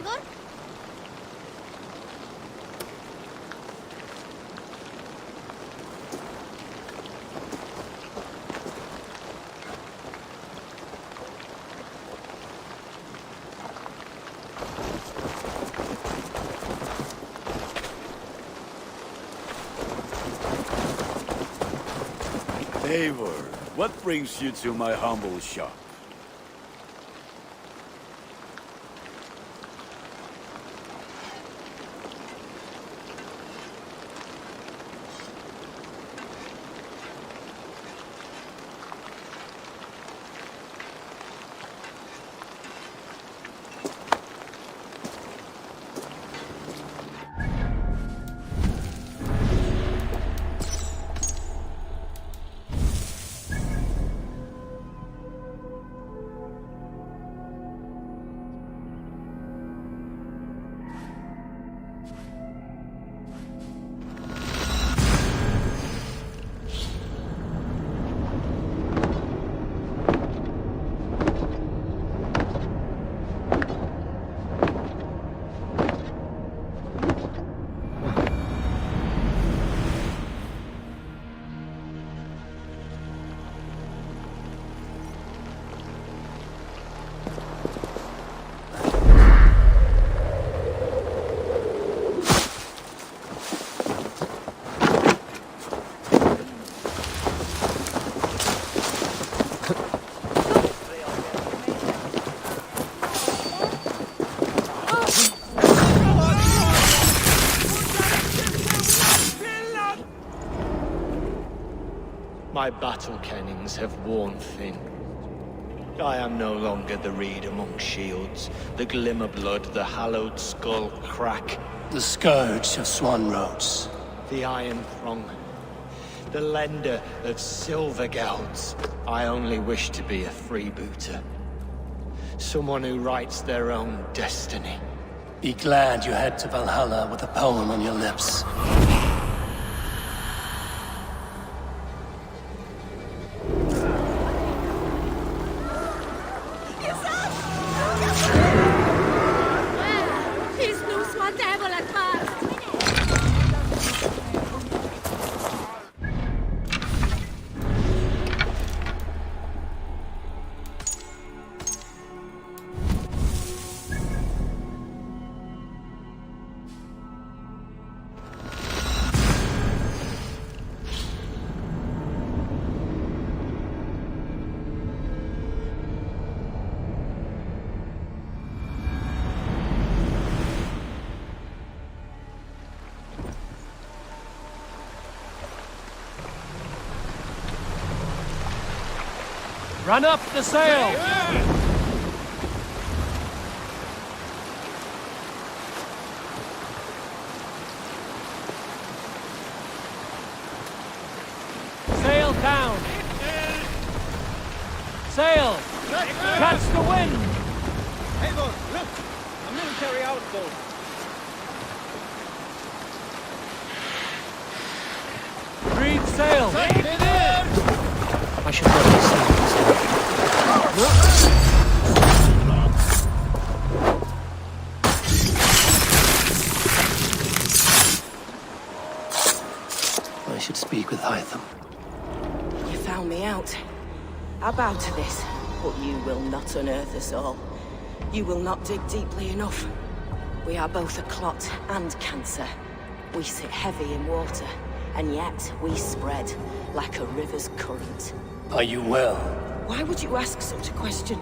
Eivor? Eivor, what brings you to my humble shop? My battle kennings have worn thin. I am no longer the reed among shields, the glimmer blood, the hallowed skull crack, The scourge of Swan Roads. the iron throng, the lender of silver gelds. I only wish to be a freebooter. Someone who writes their own destiny. Be glad you head to Valhalla with a poem on your lips. His loose one devil at first! Run up the sail! Sail down! Sail! Catch the wind! Eivor, look! A military outpost! Read sail! I should probably sail I should speak with Hytham. You found me out. I bow to this, but you will not unearth us all. You will not dig deeply enough. We are both a clot and cancer. We sit heavy in water, and yet we spread like a river's current. Are you well? Why would you ask such a question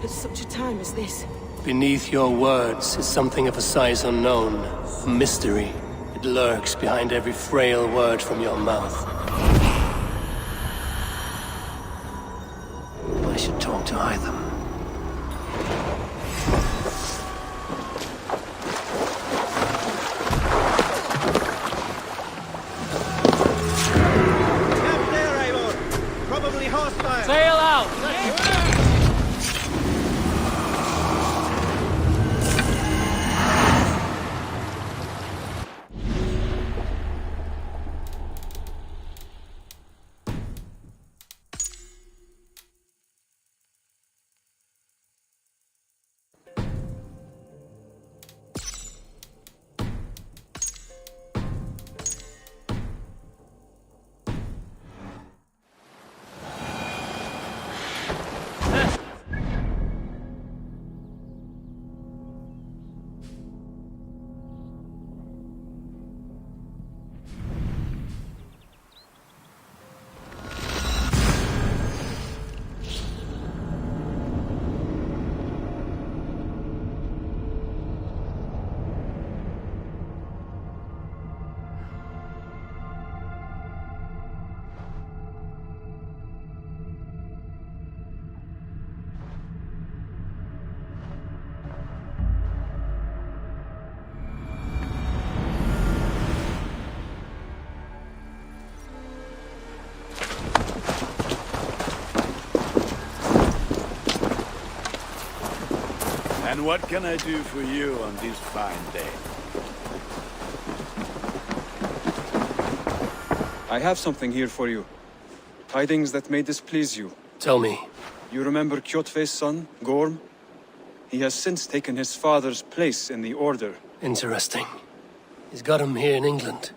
at such a time as this? Beneath your words is something of a size unknown, a mystery. It lurks behind every frail word from your mouth. I should talk to Hytham. Camp there, Eivor! Probably hostile! Sail out! And what can I do for you on this fine day? I have something here for you. Tidings that may displease you. Tell me. You remember Kjotve's son, Gorm? He has since taken his father's place in the Order. Interesting. He's got him here in England.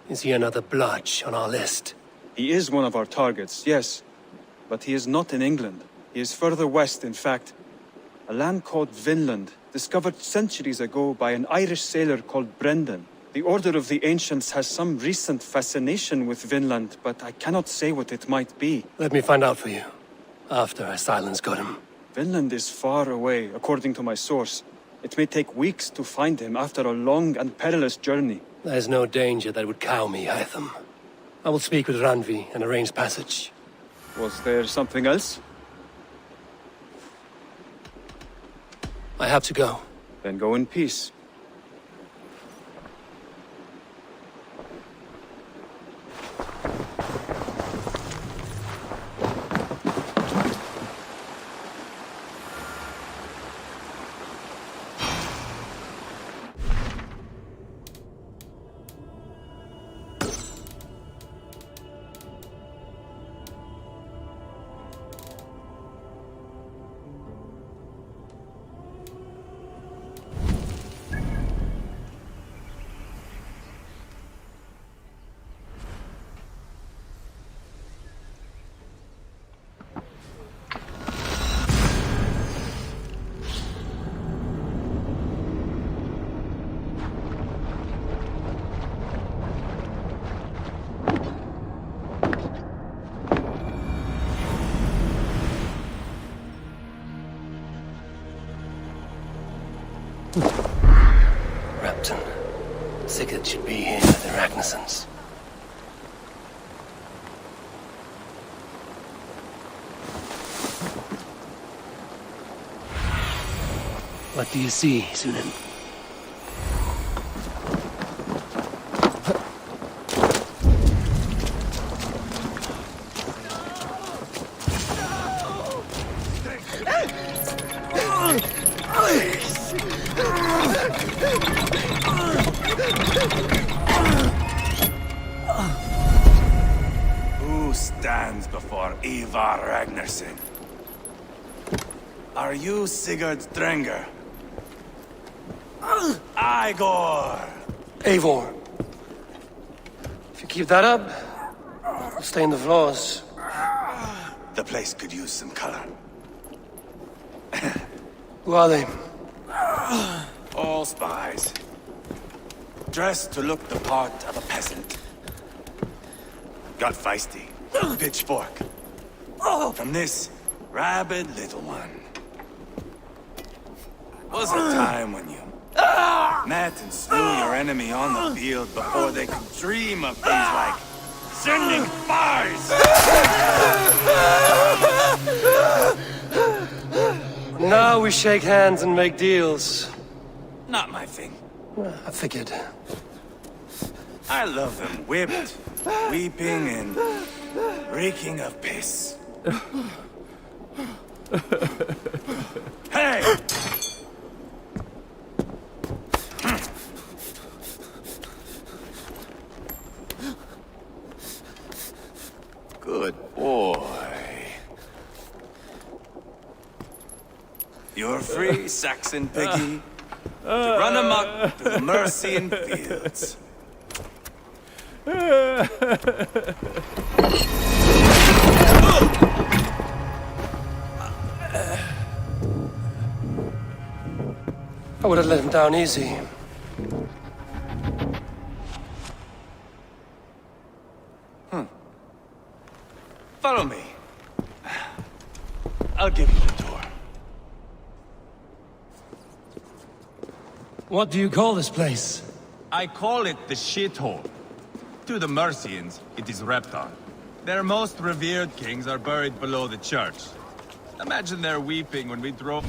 Is he another blotch on our list? He is one of our targets, yes. But he is not in England. He is further west, in fact. A land called Vinland, discovered centuries ago by an Irish sailor called Brendan. The Order of the Ancients has some recent fascination with Vinland, but I cannot say what it might be. Let me find out for you. After I silence got him. Vinland is far away, according to my source. It may take weeks to find him after a long and perilous journey. There's no danger that would cow me, Hytham. I will speak with Ranvi and arrange passage. Was there something else? I have to go. Then go in peace. Repton. Sigurd should be here with the Ragnarsons. What do you see, Sunan? Who stands before Ivar Ragnarsson? Are you Sigurd Drenger? Igor! Eivor. If you keep that up, I'll stain the floors. The place could use some color. Who are they? All spies. Dressed to look the part of a peasant. Got feisty. Pitchfork. From this rabid little one. Was a time when you met and slew your enemy on the field before they could dream of things like sending spies! Now we shake hands and make deals. Not my thing. I figured. I love them whipped, weeping, and reeking of piss. Hey! Good boy. You're free, Saxon piggy, to run amok through the Mercian fields. I would have let him down easy. Follow me. I'll give you the tour. What do you call this place? I call it the shithole. To the Mercians, it is Repton. Their most revered kings are buried below the church. Imagine their weeping when we drove...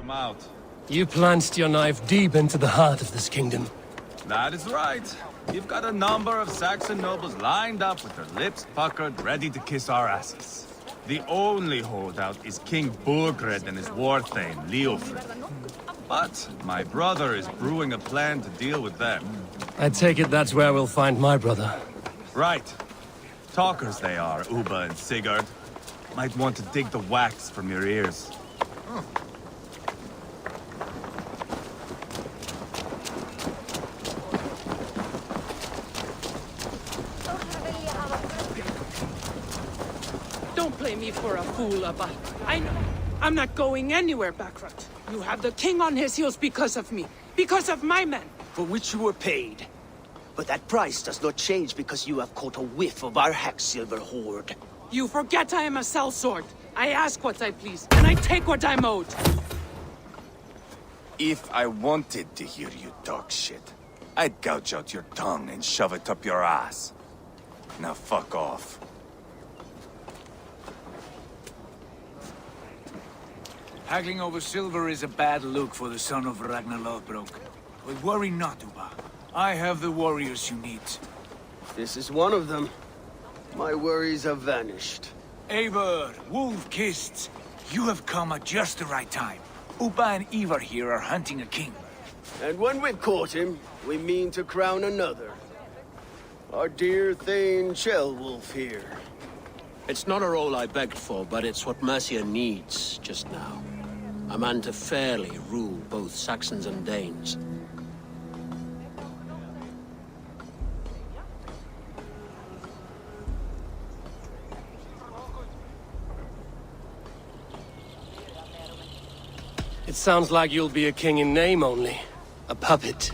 them out. You plunged your knife deep into the heart of this kingdom. That is right. You've got a number of Saxon nobles lined up with their lips puckered, ready to kiss our asses. The only holdout is King Burgred and his war thane, Leofrid. But my brother is brewing a plan to deal with them. I take it that's where we'll find my brother. Right. Talkers they are, Uba and Sigurd. Might want to dig the wax from your ears. Don't play me for a fool, Abba. I'm not going anywhere, Backrot. You have the king on his heels because of me. Because of my men. For which you were paid. But that price does not change because you have caught a whiff of our Hacksilver hoard. You forget I am a sellsword. I ask what I please, and I take what I'm owed. If I wanted to hear you talk shit, I'd gouge out your tongue and shove it up your ass. Now fuck off. Haggling over silver is a bad look for the son of Ragnar Lothbrok. But worry not, Uba. I have the warriors you need. This is one of them. My worries have vanished. Eivor, Wolf-Kissed, you have come at just the right time. Uba and Ivar here are hunting a king. And when we've caught him, we mean to crown another. Our dear Thane Ceolwulf here. It's not a role I begged for, but it's what Mercia needs just now. A man to fairly rule both Saxons and Danes. It sounds like you'll be a king in name only. A puppet.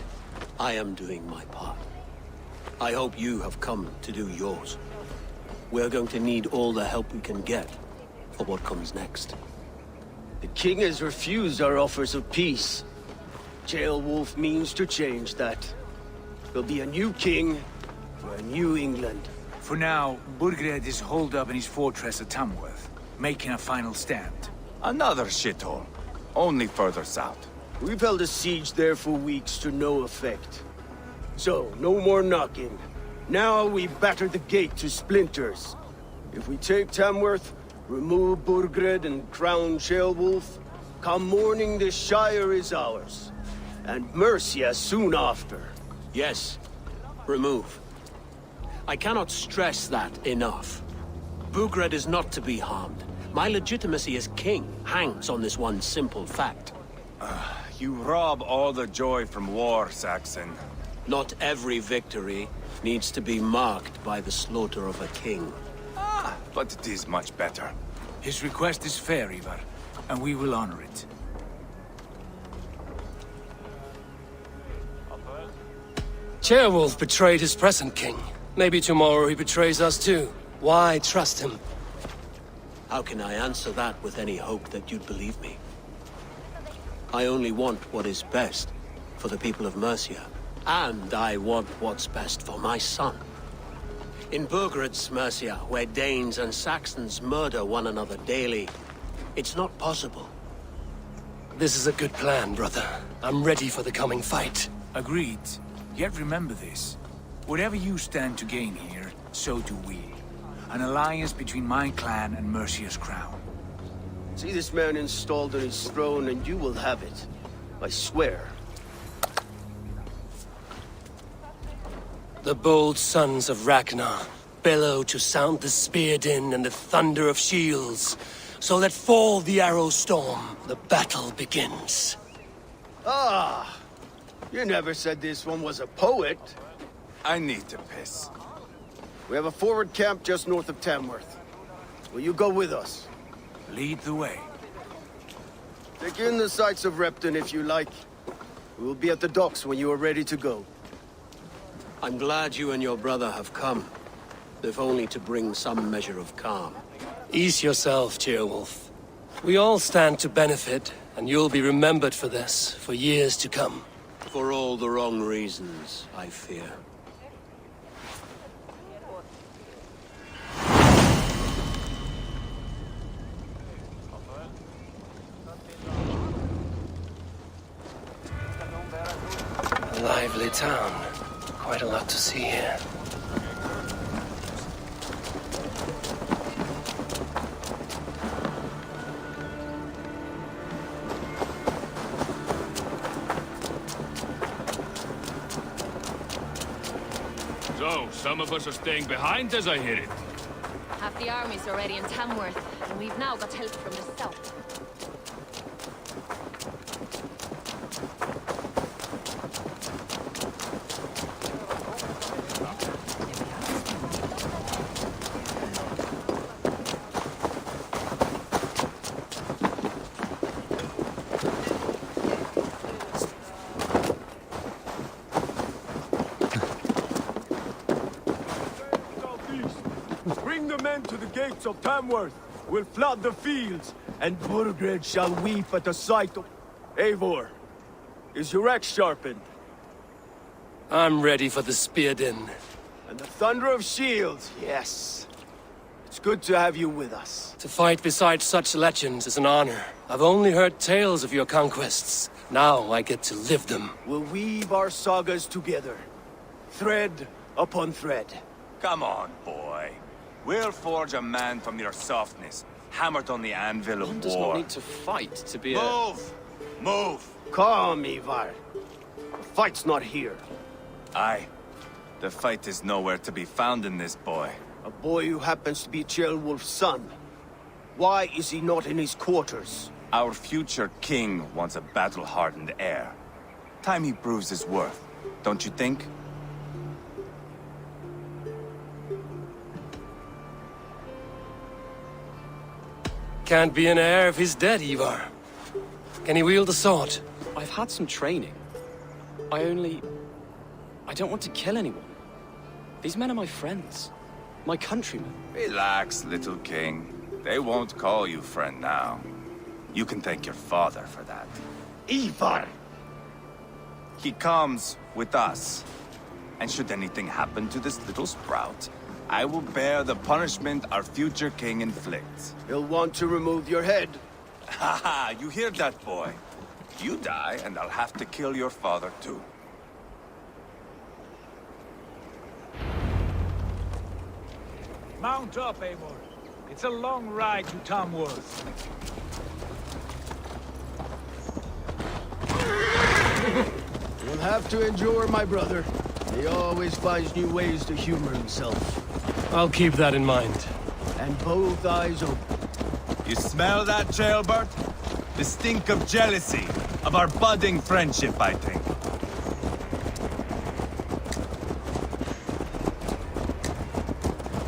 I am doing my part. I hope you have come to do yours. We're going to need all the help we can get for what comes next. The king has refused our offers of peace. Ceolwulf means to change that. There'll be a new king for a new England. For now, Burgred is holed up in his fortress at Tamworth, making a final stand. Another shithole. Only further south. We've held a siege there for weeks to no effect. So, no more knocking. Now we batter the gate to splinters. If we take Tamworth, remove Burgred and crown Ceolwulf, come morning the Shire is ours. And Mercia soon after. Yes, remove. I cannot stress that enough. Burgred is not to be harmed. My legitimacy as king hangs on this one simple fact. You rob all the joy from war, Saxon. Not every victory needs to be marked by the slaughter of a king. But it is much better. His request is fair, Ivar, and we will honor it. Ceolwulf betrayed his present king. Maybe tomorrow he betrays us too. Why trust him? How can I answer that with any hope that you'd believe me? I only want what is best for the people of Mercia. And I want what's best for my son. In Burgred's Mercia, where Danes and Saxons murder one another daily, it's not possible. This is a good plan, brother. I'm ready for the coming fight. Agreed. Yet remember this. Whatever you stand to gain here, so do we. An alliance between my clan and Mercia's crown. See this man installed on his throne and you will have it. I swear. The bold sons of Ragnar bellow to sound the spear din and the thunder of shields, so that fall the arrow storm, the battle begins. Ah! You never said this one was a poet. I need to piss. We have a forward camp just north of Tamworth. Will you go with us? Lead the way. Take in the sights of Repton if you like. We will be at the docks when you are ready to go. I'm glad you and your brother have come, if only to bring some measure of calm. Ease yourself, Ceolwulf. We all stand to benefit, and you'll be remembered for this, for years to come. For all the wrong reasons, I fear. A lively town. Quite a lot to see here. So, some of us are staying behind as I hear it. Half the army's already in Tamworth, and we've now got help from the south. Bring the men to the gates of Tamworth. We'll flood the fields, and Burgred shall weep at the sight of... Eivor, is your axe sharpened? I'm ready for the spear din. And the thunder of shields, yes. It's good to have you with us. To fight beside such legends is an honor. I've only heard tales of your conquests. Now I get to live them. We'll weave our sagas together, thread upon thread. Come on, boy. We'll forge a man from your softness, hammered on the anvil of One does war. not need to fight to be Move! Move! Calm, Ivar. The fight's not here. Aye. The fight is nowhere to be found in this boy. A boy who happens to be Ceolwulf's son. Why is he not in his quarters? Our future king wants a battle-hardened heir. Time he proves his worth, don't you think? Can't be an heir if he's dead, Ivar. Can he wield a sword? I've had some training. I don't want to kill anyone. These men are my friends. My countrymen. Relax, little king. They won't call you friend now. You can thank your father for that. Ivar! He comes with us. And should anything happen to this little sprout, I will bear the punishment our future king inflicts. He'll want to remove your head. Haha, you hear that, boy? You die, and I'll have to kill your father, too. Mount up, Eivor. It's a long ride to Tamworth. You'll have to endure, my brother. He always finds new ways to humor himself. I'll keep that in mind. And both eyes open. You smell that, Jailbert? The stink of jealousy, of our budding friendship, I think.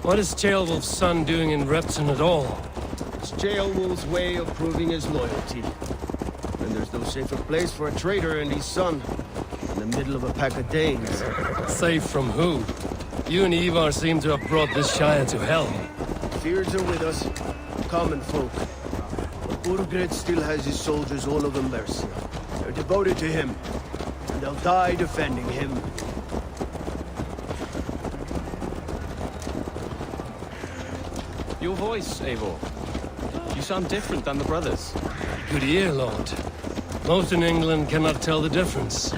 What is Ceolwulf's son doing in Repton at all? It's Ceolwulf's way of proving his loyalty. And there's no safer place for a traitor and his son. In the middle of a pack of Danes. Safe from who? You and Ivar seem to have brought this Shire to hell. Fears are with us, common folk. But Burgred still has his soldiers all over Mercia. They're devoted to him, and they'll die defending him. Your voice, Eivor. You sound different than the brothers. Good ear, Lord. Most in England cannot tell the difference.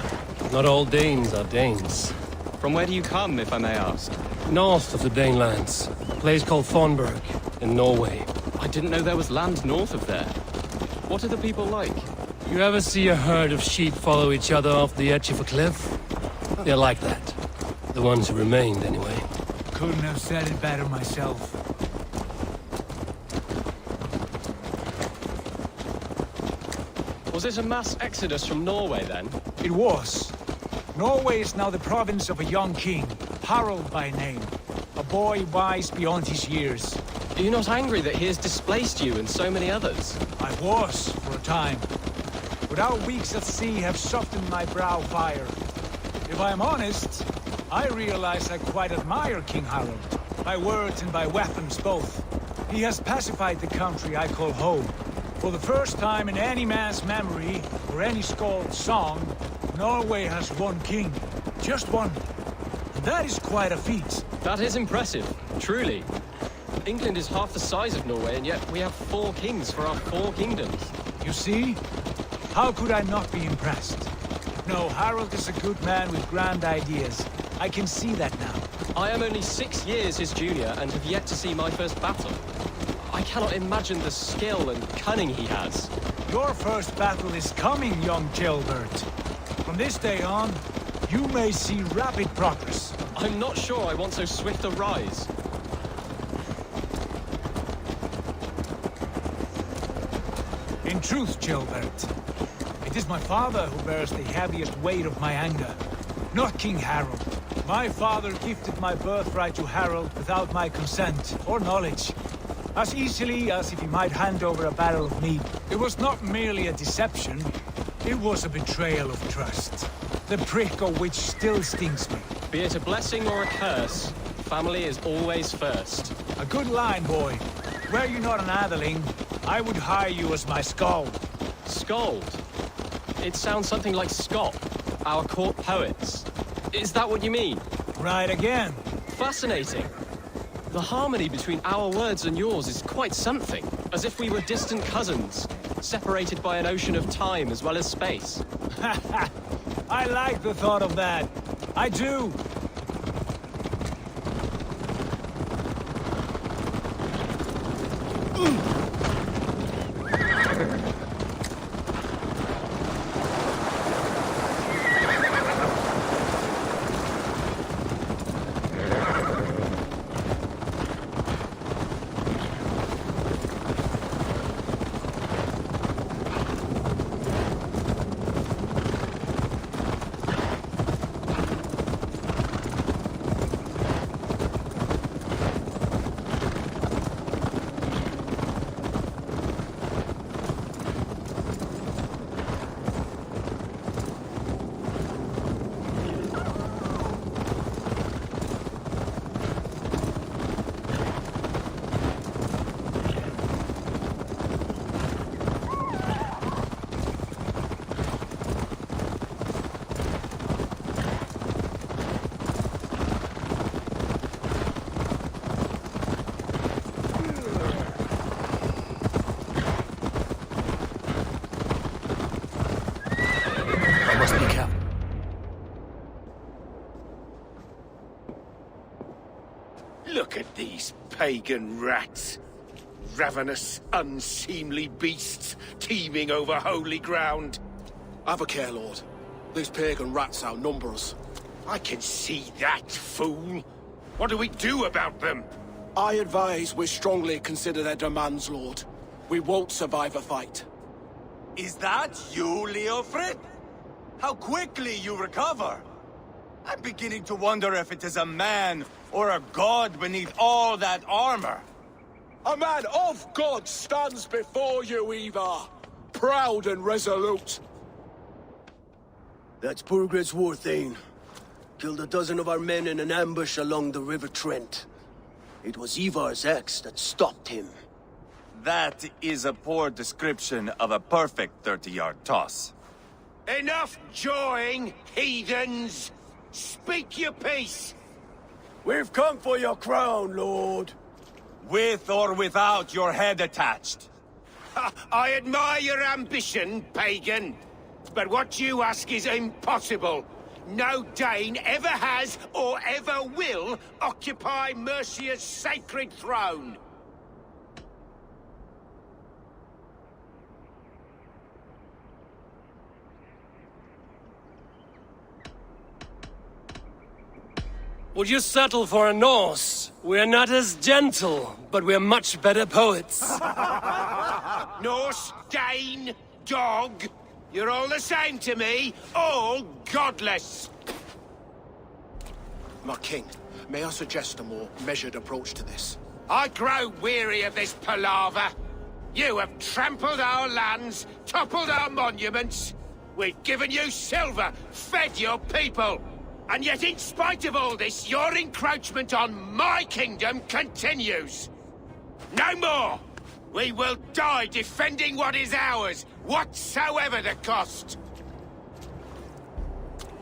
Not all Danes are Danes. From where do you come, if I may ask? North of the Danelands. A place called Thornburg, in Norway. I didn't know there was land north of there. What are the people like? You ever see a herd of sheep follow each other off the edge of a cliff? They're like that. The ones who remained, anyway. Couldn't have said it better myself. Was it a mass exodus from Norway, then? It was. Norway is now the province of a young king, Harald by name. A boy wise beyond his years. Are you not angry that he has displaced you and so many others? I was, for a time. But our weeks at sea have softened my brow fire. If I am honest, I realize I quite admire King Harald. By words and by weapons both. He has pacified the country I call home. For the first time in any man's memory, or any skald's song, Norway has one king. Just one. And that is quite a feat. That is impressive, truly. England is half the size of Norway, and yet we have 4 kings for our 4 kingdoms. You see? How could I not be impressed? No, Harold is a good man with grand ideas. I can see that now. I am only 6 years his junior and have yet to see my first battle. I cannot imagine the skill and cunning he has. Your first battle is coming, young Gilbert. From this day on, you may see rapid progress. I'm not sure I want so swift a rise. In truth, Gilbert, it is my father who bears the heaviest weight of my anger, not King Harold. My father gifted my birthright to Harold without my consent or knowledge, as easily as if he might hand over a barrel of mead. It was not merely a deception, it was a betrayal of trust, the prick of which still stings me. Be it a blessing or a curse, family is always first. A good line, boy. Were you not an atheling, I would hire you as my skald. Skald? It sounds something like Scott, our court poets. Is that what you mean? Right again. Fascinating. The harmony between our words and yours is quite something. As if we were distant cousins, separated by an ocean of time as well as space. I like the thought of that. I do. Look at these pagan rats. Ravenous, unseemly beasts teeming over holy ground. Have a care, Lord. These pagan rats outnumber us. I can see that, fool. What do we do about them? I advise we strongly consider their demands, Lord. We won't survive a fight. Is that you, Leofrid? How quickly you recover! I'm beginning to wonder if it is a man or a god beneath all that armor. A man of God stands before you, Ivar. Proud and resolute. That's Burgred's Warthane. Killed a dozen of our men in an ambush along the River Trent. It was Ivar's axe that stopped him. That is a poor description of a perfect 30-yard toss. Enough jawing, heathens! Speak your piece! We've come for your crown, Lord. With or without your head attached. I admire your ambition, pagan. But what you ask is impossible. No Dane ever has or ever will occupy Mercia's sacred throne. Would you settle for a Norse? We're not as gentle, but we're much better poets. Norse, Dane, dog. You're all the same to me. All godless. My king, may I suggest a more measured approach to this? I grow weary of this palaver. You have trampled our lands, toppled our monuments. We've given you silver, fed your people. And yet, in spite of all this, your encroachment on my kingdom continues. No more! We will die defending what is ours, whatsoever the cost.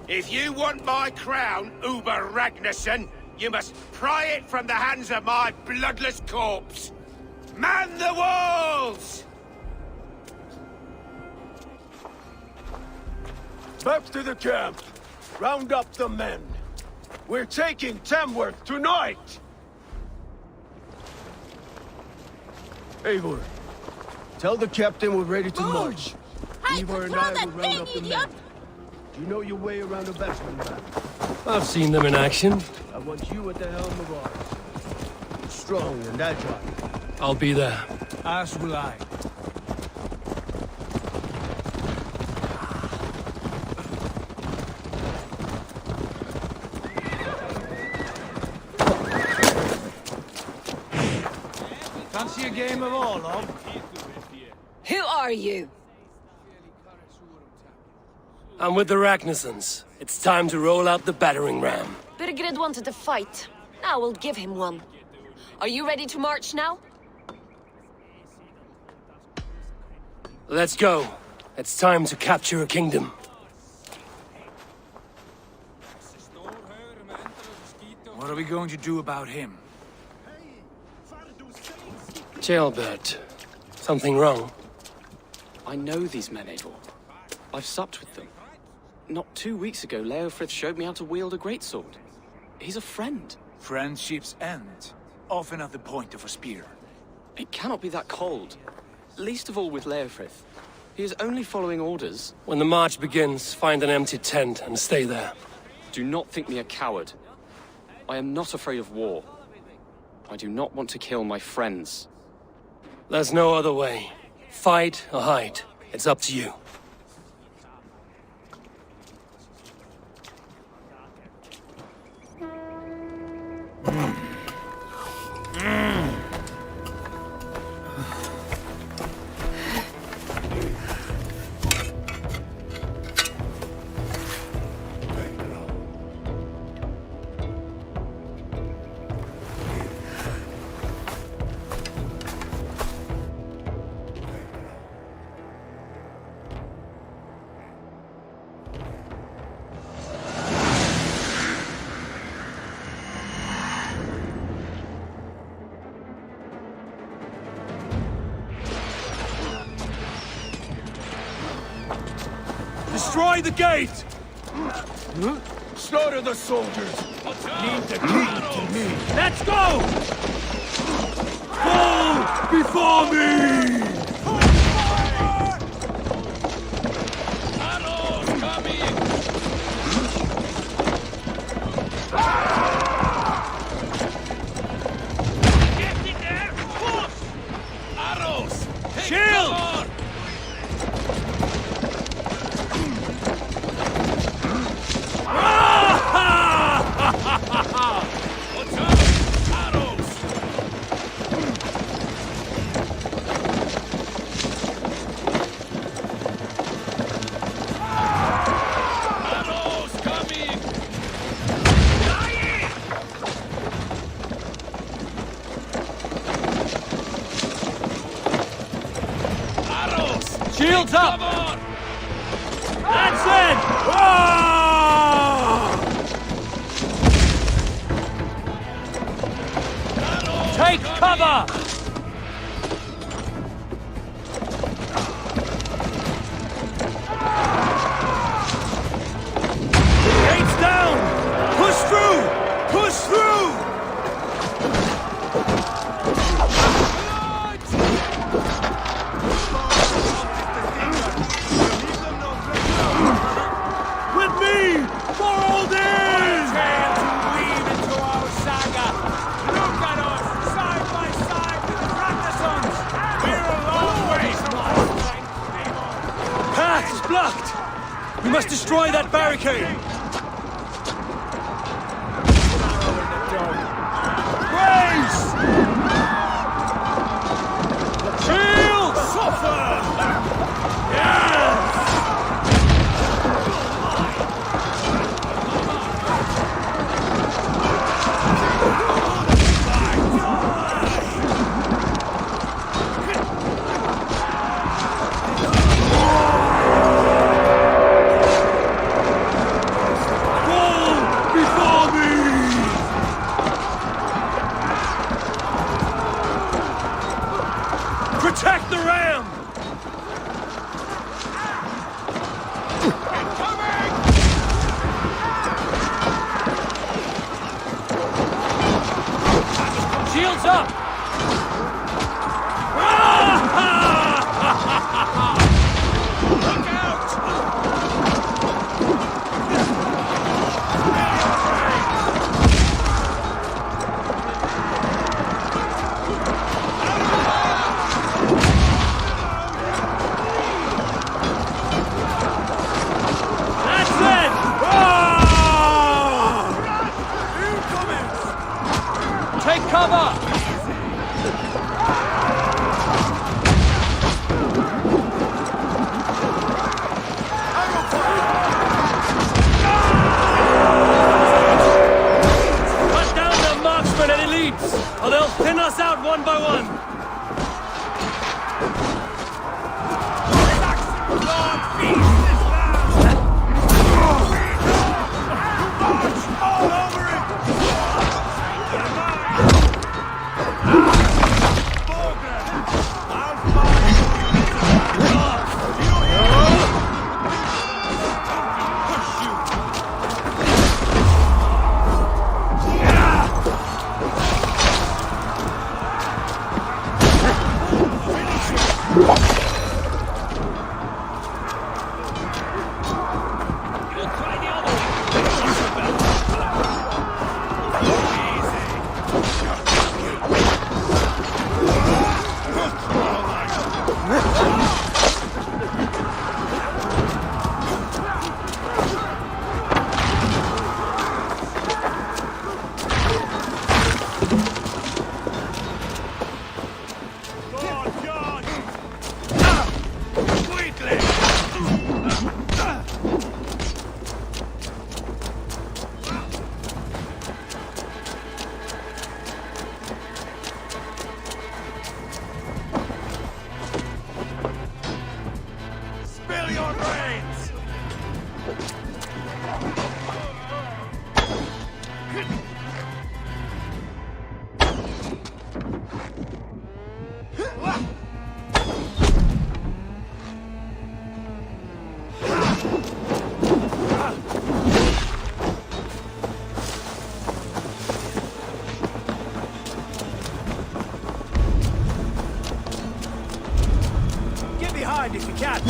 If you want my crown, Uber Ragnarsson, you must pry it from the hands of my bloodless corpse. Man the walls! Back to the camp. Round up the men. We're taking Tamworth tonight! Eivor, tell the captain we're ready to march. Eivor and I will round up the men. Do you know your way around a batsman map? I've seen them in action. I want you at the helm of ours. Strong and agile. I'll be there. As will I. Fancy a game of all, love? Who are you? I'm with the Ragnarsons. It's time to roll out the battering ram. Birgrid wanted to fight. Now we'll give him one. Are you ready to march now? Let's go. It's time to capture a kingdom. What are we going to do about him? Jailbird. Something wrong? I know these men, Eivor. I've supped with them. Not 2 weeks ago, Leofrith showed me how to wield a greatsword. He's a friend. Friendships end, often at the point of a spear. It cannot be that cold. Least of all with Leofrith. He is only following orders. When the march begins, find an empty tent and stay there. Do not think me a coward. I am not afraid of war. I do not want to kill my friends. There's no other way. Fight or hide. It's up to you. Destroy the gate! Slaughter the soldiers! Lead the king to me! Let's go! Fall before me! Shields up! That's it! Ah! Take cover! Gates down! Push through! Push through! Blocked! We must destroy that barricade! Raise! Shield! Suffer! Yes! us out one by one! All over it! If you can.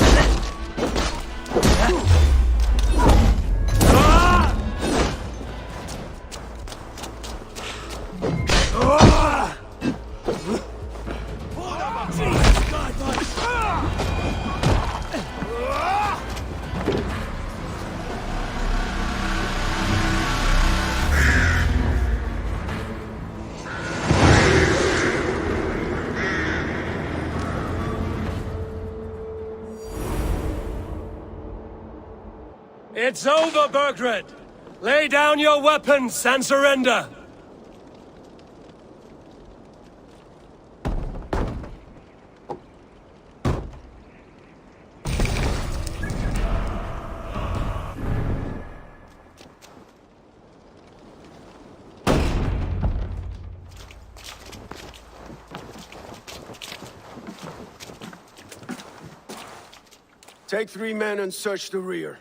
It's over, Burgred! Lay down your weapons and surrender! Take 3 men and search the rear.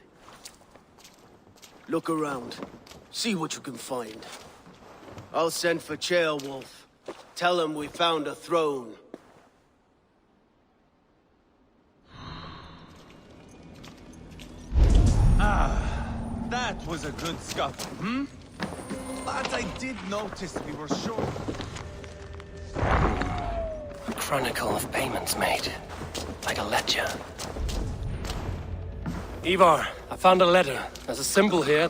Look around. See what you can find. I'll send for Ceolwulf. Tell him we found a throne. That was a good scuffle, hmm? But I did notice we were short. A chronicle of payments made. Like a ledger. Ivar, I found a letter. There's a symbol here.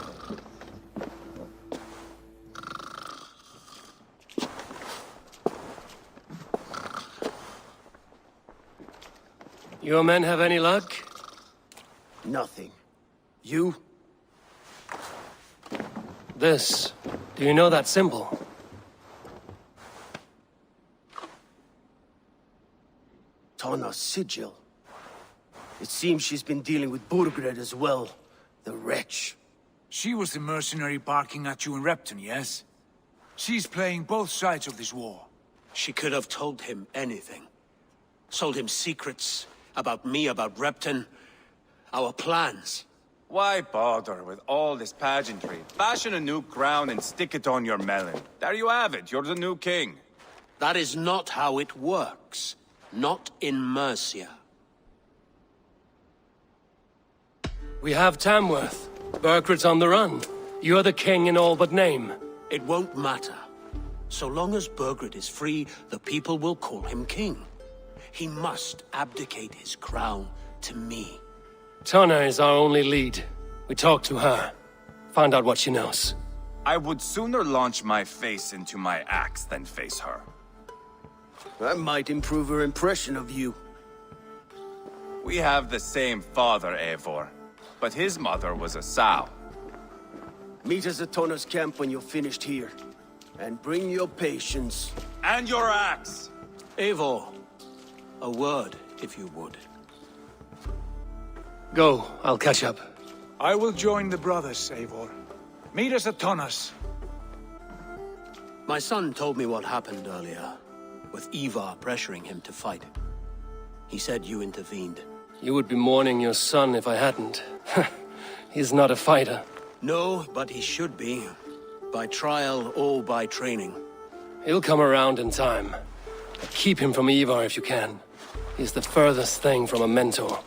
Your men have any luck? Nothing. You? This. Do you know that symbol? Tana's sigil. It seems she's been dealing with Burgred as well. The wretch. She was the mercenary barking at you in Repton, yes? She's playing both sides of this war. She could have told him anything. Sold him secrets about me, about Repton, our plans. Why bother with all this pageantry? Fashion a new crown and stick it on your melon. There you have it, you're the new king. That is not how it works. Not in Mercia. We have Tamworth. Burgred's on the run. You're the king in all but name. It won't matter. So long as Burgred is free, the people will call him king. He must abdicate his crown to me. Tana is our only lead. We talk to her. Find out what she knows. I would sooner launch my face into my axe than face her. That might improve her impression of you. We have the same father, Eivor. But his mother was a sow. Meet us at Tana's camp when you're finished here. And bring your patience. And your axe! Eivor, a word, if you would. Go, I'll catch up. I will join the brothers, Eivor. Meet us at Tonna's. My son told me what happened earlier, with Ivar pressuring him to fight. He said you intervened. You would be mourning your son if I hadn't. He's not a fighter. No, but he should be. By trial or by training. He'll come around in time. Keep him from Ivar if you can. He's the furthest thing from a mentor.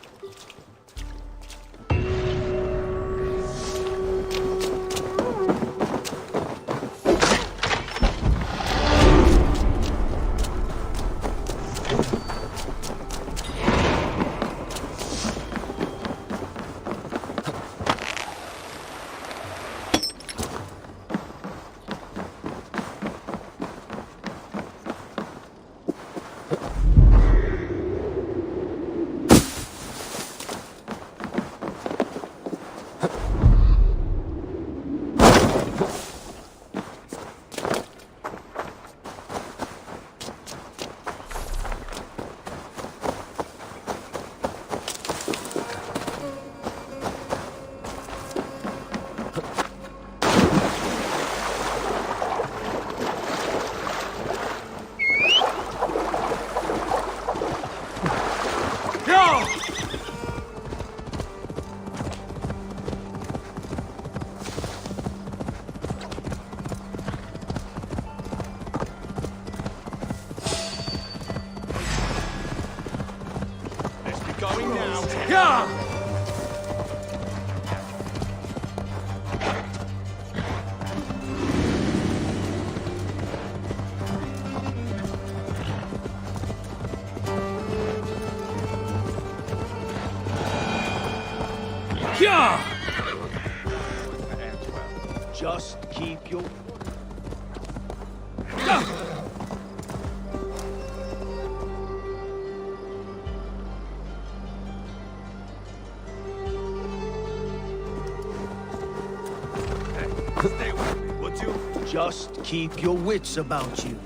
Going now. Yeah! Yeah! Just keep your... Stay with me, would you? Just keep your wits about you.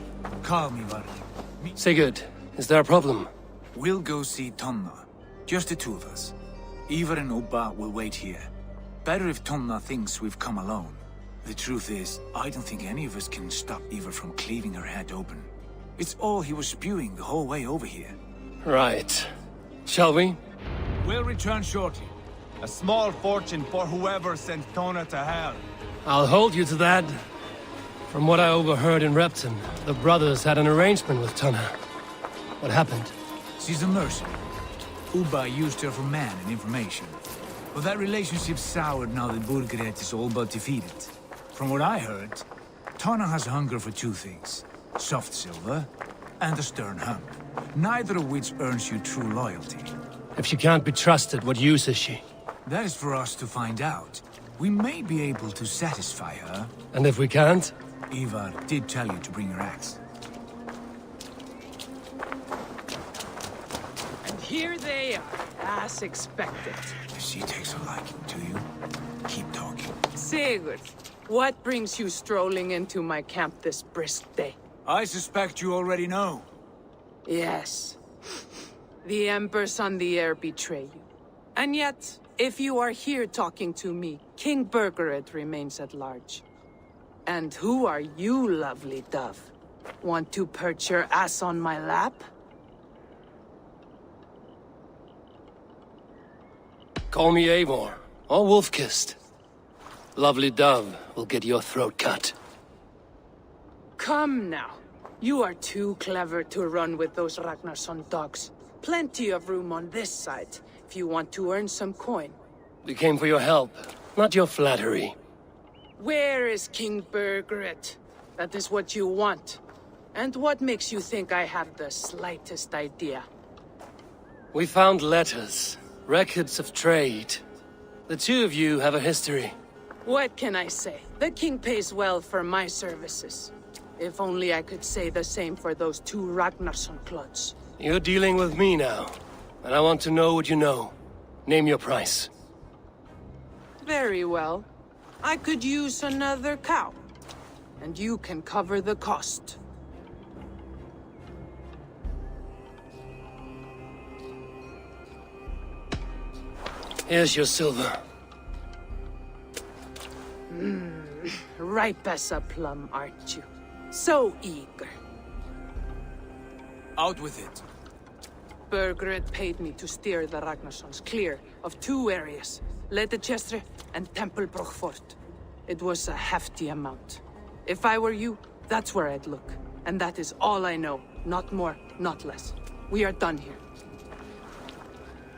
Calm, Ivar. Sigurd, is there a problem? We'll go see Tonna. Just the two of us. Ivar and Ubba will wait here. Better if Tonna thinks we've come alone. The truth is, I don't think any of us can stop Ivar from cleaving her head open. It's all he was spewing the whole way over here. Right. Shall we? We'll return shortly. A small fortune for whoever sent Tona to hell. I'll hold you to that. From what I overheard in Repton, the brothers had an arrangement with Tonna. What happened? She's a mercenary. Ubba used her for man and information. But that relationship soured now that Burgred is all but defeated. From what I heard, Tonna has hunger for two things. Soft silver and a stern hump. Neither of which earns you true loyalty. If she can't be trusted, what use is she? That is for us to find out. We may be able to satisfy her. And if we can't? Ivar did tell you to bring your axe. And here they are, as expected. If she takes a liking to you, keep talking. Sigurd, what brings you strolling into my camp this brisk day? I suspect you already know. Yes. The Embers on the air betray you. And yet, if you are here talking to me, King Burgred remains at large. And who are you, lovely dove? Want to perch your ass on my lap? Call me Eivor, or Wolf-Kissed. Lovely dove will get your throat cut. Come now. You are too clever to run with those Ragnarsson dogs. Plenty of room on this side, if you want to earn some coin. We came for your help, not your flattery. Where is King Burgred? That is what you want. And what makes you think I have the slightest idea? We found letters, records of trade. The two of you have a history. What can I say? The king pays well for my services. If only I could say the same for those two Ragnarsson clods. You're dealing with me now, and I want to know what you know. Name your price. Very well. I could use another cow. And you can cover the cost. Here's your silver. Ripe as a plum, aren't you? So eager. Out with it. Burgred paid me to steer the Ragnarsons clear of 2 areas, Leicester and Templebroch Fort. It was a hefty amount. If I were you, that's where I'd look. And that is all I know. Not more, not less. We are done here.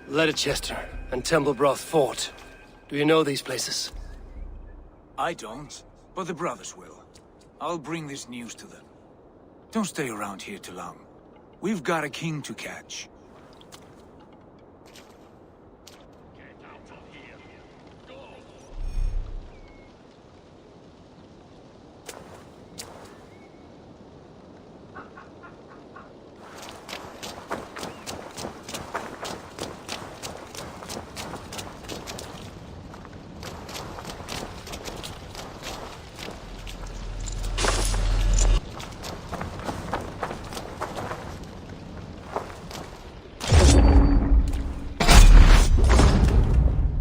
Leicester and Templebroch Fort. Do you know these places? I don't, but the brothers will. I'll bring this news to them. Don't stay around here too long. We've got a king to catch.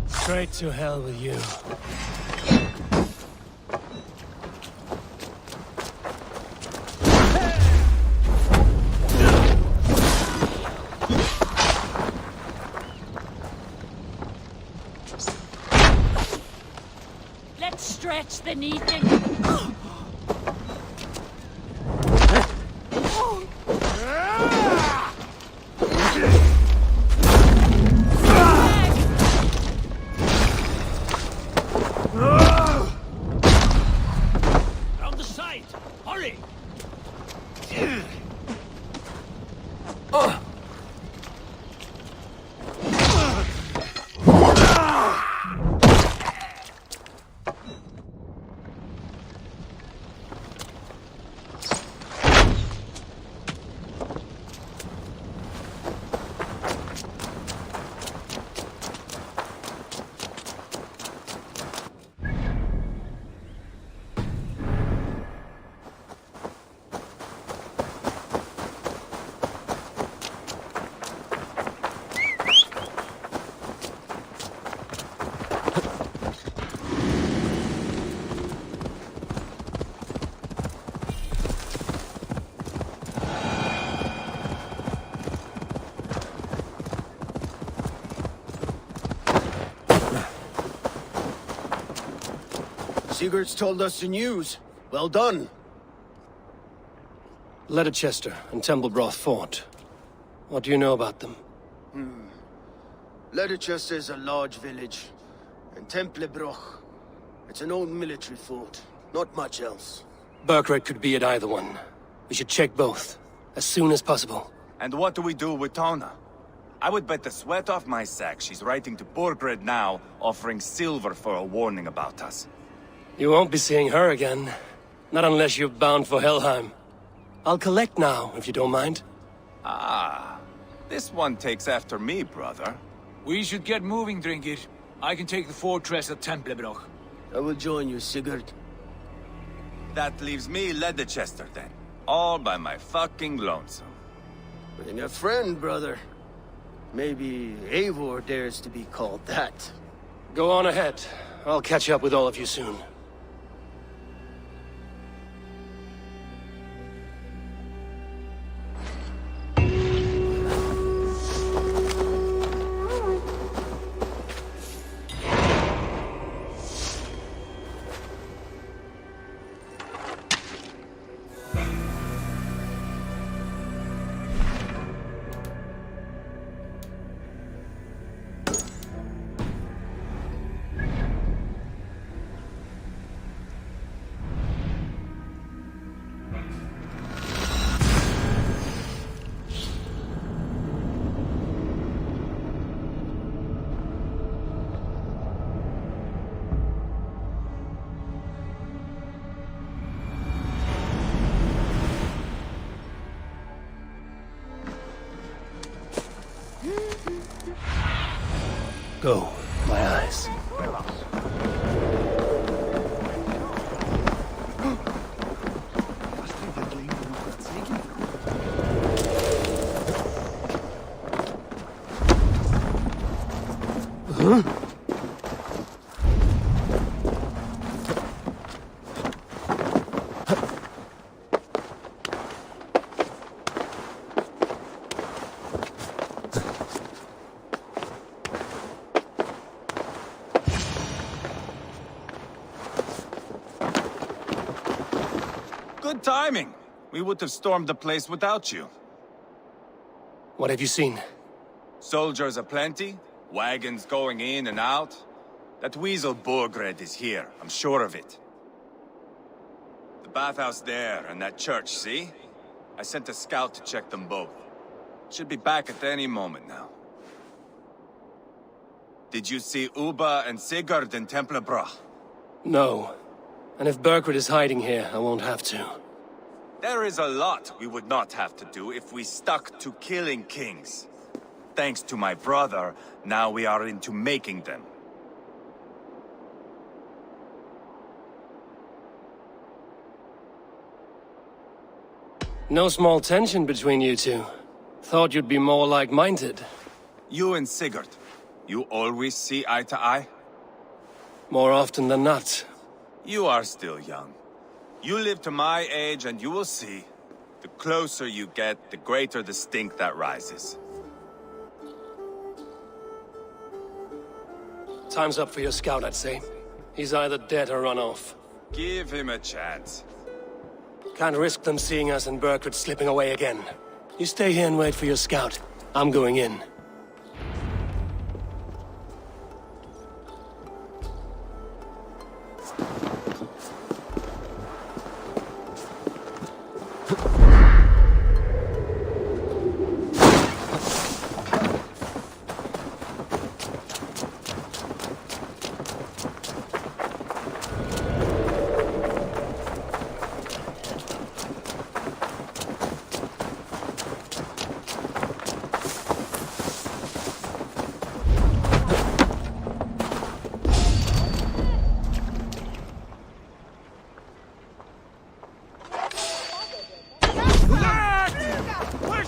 Straight to hell with you. Let's stretch the needling. Round the side! Hurry! Sigurd's told us the news. Well done. Leicester and Templebroch Fort. What do you know about them? Leicester is a large village. And Templebroch, it's an old military fort. Not much else. Burgred could be at either one. We should check both, as soon as possible. And what do we do with Tona? I would bet the sweat off my sack she's writing to Borgred now, offering silver for a warning about us. You won't be seeing her again. Not unless you're bound for Helheim. I'll collect now, if you don't mind. Ah, this one takes after me, brother. We should get moving, Drinkir. I can take the fortress at Templebroch. I will join you, Sigurd. That leaves me Leicester then. All by my fucking lonesome. Bring a friend, brother. Maybe Eivor dares to be called that. Go on ahead. I'll catch up with all of you soon. Go, my eyes. Huh? Good timing. We would have stormed the place without you. What have you seen? Soldiers aplenty, wagons going in and out. That weasel Borgred is here, I'm sure of it. The bathhouse there and that church, see? I sent a scout to check them both. Should be back at any moment now. Did you see Uba and Sigurd in Templebroch? No. And if Burgred is hiding here, I won't have to. There is a lot we would not have to do if we stuck to killing kings. Thanks to my brother, now we are into making them. No small tension between you two. Thought you'd be more like-minded. You and Sigurd, you always see eye to eye? More often than not. You are still young. You live to my age and you will see. The closer you get, the greater the stink that rises. Time's up for your scout, I'd say. He's either dead or run off. Give him a chance. Can't risk them seeing us and Burgred slipping away again. You stay here and wait for your scout. I'm going in.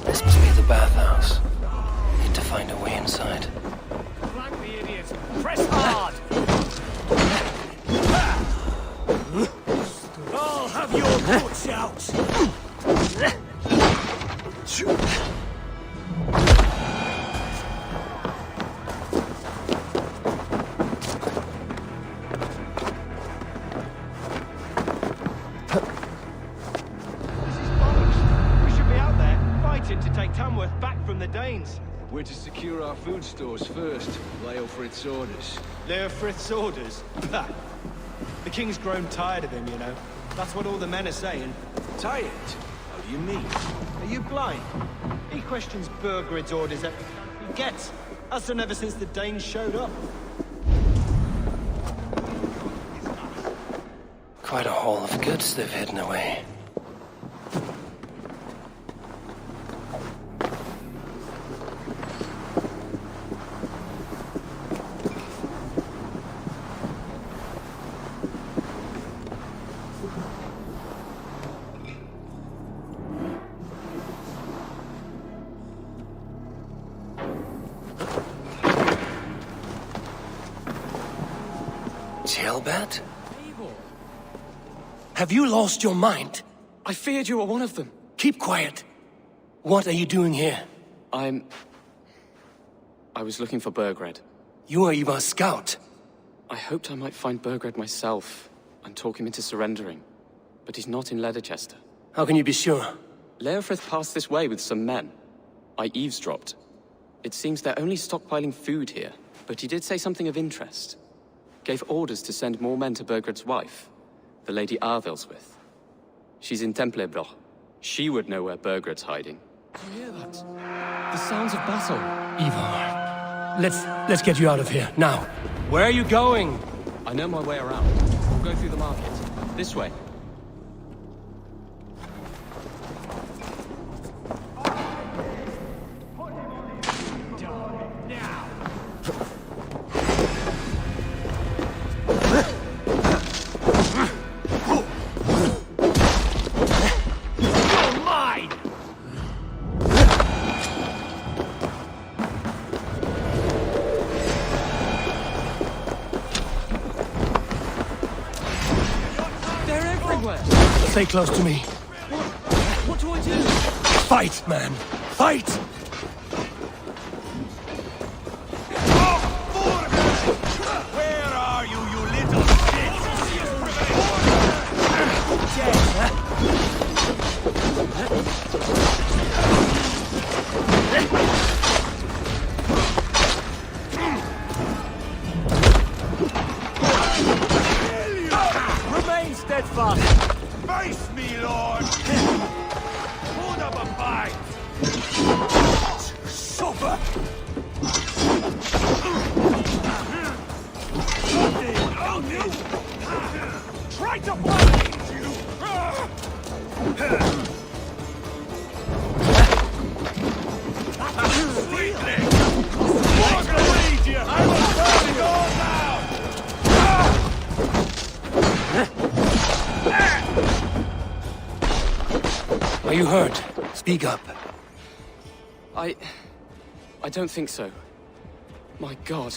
This must be the bathhouse. Need to find a way inside. Flank the idiots! Press hard! I'll have your guts out! We should be out there, fighting to take Tamworth back from the Danes. We're to secure our food stores first. Leofrith's orders. Leofrith's orders? Bah. The king's grown tired of him, you know. That's what all the men are saying. Tired? How do you mean? Are you blind? He questions Burgred's orders every chance he gets. Has done ever since the Danes showed up. Quite a haul of goods they've hidden away. Jailbat? Have you lost your mind? I feared you were one of them. Keep quiet. What are you doing here? I was looking for Burgred. You are Ivar's scout. I hoped I might find Burgred myself and talk him into surrendering. But he's not in Leicester. How can you be sure? Leofrith passed this way with some men. I eavesdropped. It seems they're only stockpiling food here, but he did say something of interest. Gave orders to send more men to Burgred's wife, the Lady Arvelswith. She's in Templebroch. She would know where Burgred's hiding. You hear that? The sounds of battle. Ivar, let's get you out of here, now. Where are you going? I know my way around. We'll go through the market. This way. Stay close to me. What do I do? Fight, man. Fight! Where are you, you little shit? Dead, huh? steadfast. Face me, Lord! Put up a fight! Supper! Try to blind you! Sweetling! I will lead you! I will burn it all down! Are you hurt? Speak up. I don't think so. My God.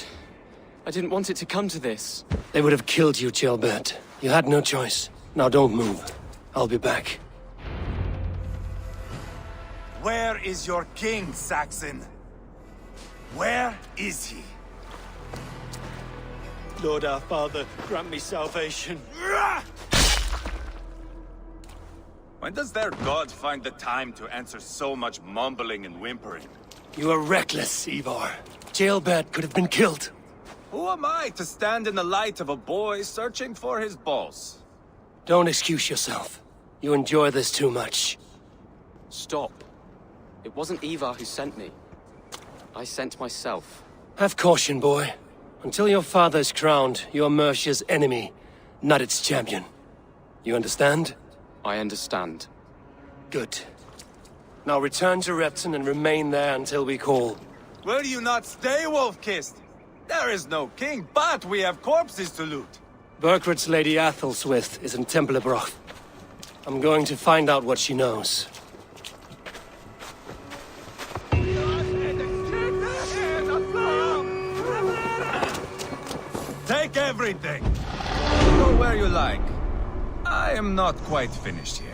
I didn't want it to come to this. They would have killed you, Gilbert. You had no choice. Now don't move. I'll be back. Where is your king, Saxon? Where is he? Lord our Father, grant me salvation. When does their god find the time to answer so much mumbling and whimpering? You are reckless, Ivar. Gilbert could have been killed. Who am I to stand in the light of a boy searching for his balls? Don't excuse yourself. You enjoy this too much. Stop. It wasn't Ivar who sent me. I sent myself. Have caution, boy. Until your father is crowned, you are Mercia's enemy, not its champion. You understand? I understand. Good. Now return to Repton and remain there until we call. Will you not stay, Wolf-Kissed? There is no king, but we have corpses to loot. Burkred's Lady Athelstwith is in Templebroch. I'm going to find out what she knows. Take everything! Go where you like. I am not quite finished here.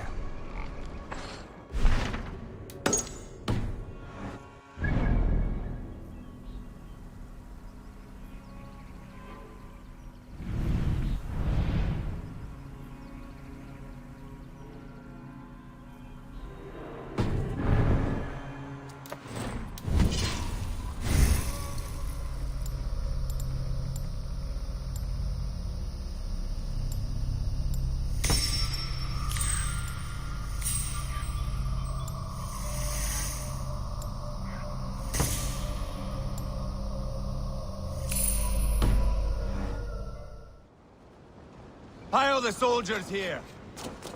Pile the soldiers here.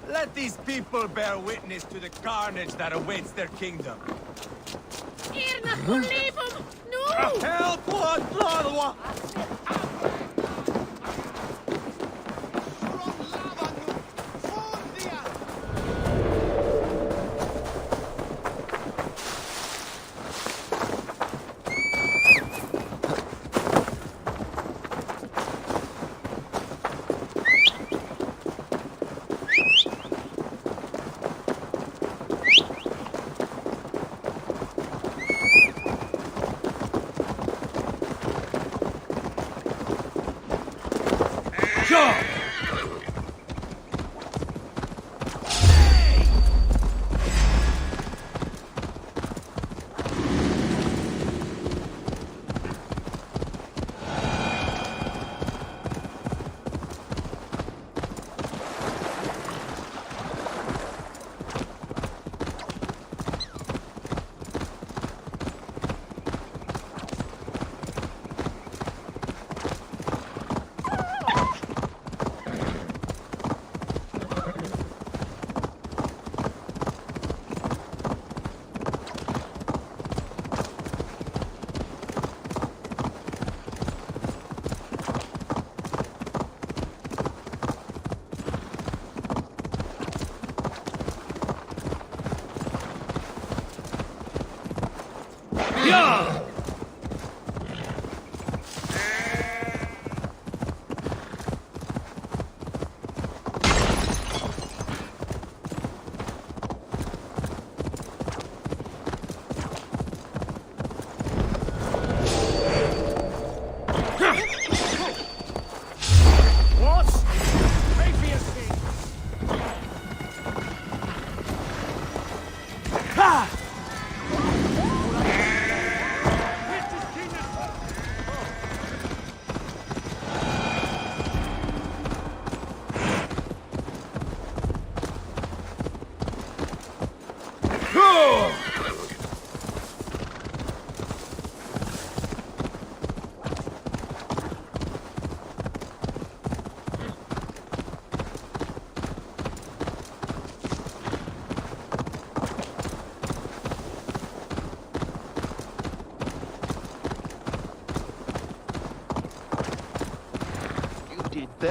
Let these people bear witness to the carnage that awaits their kingdom. Help! Blood!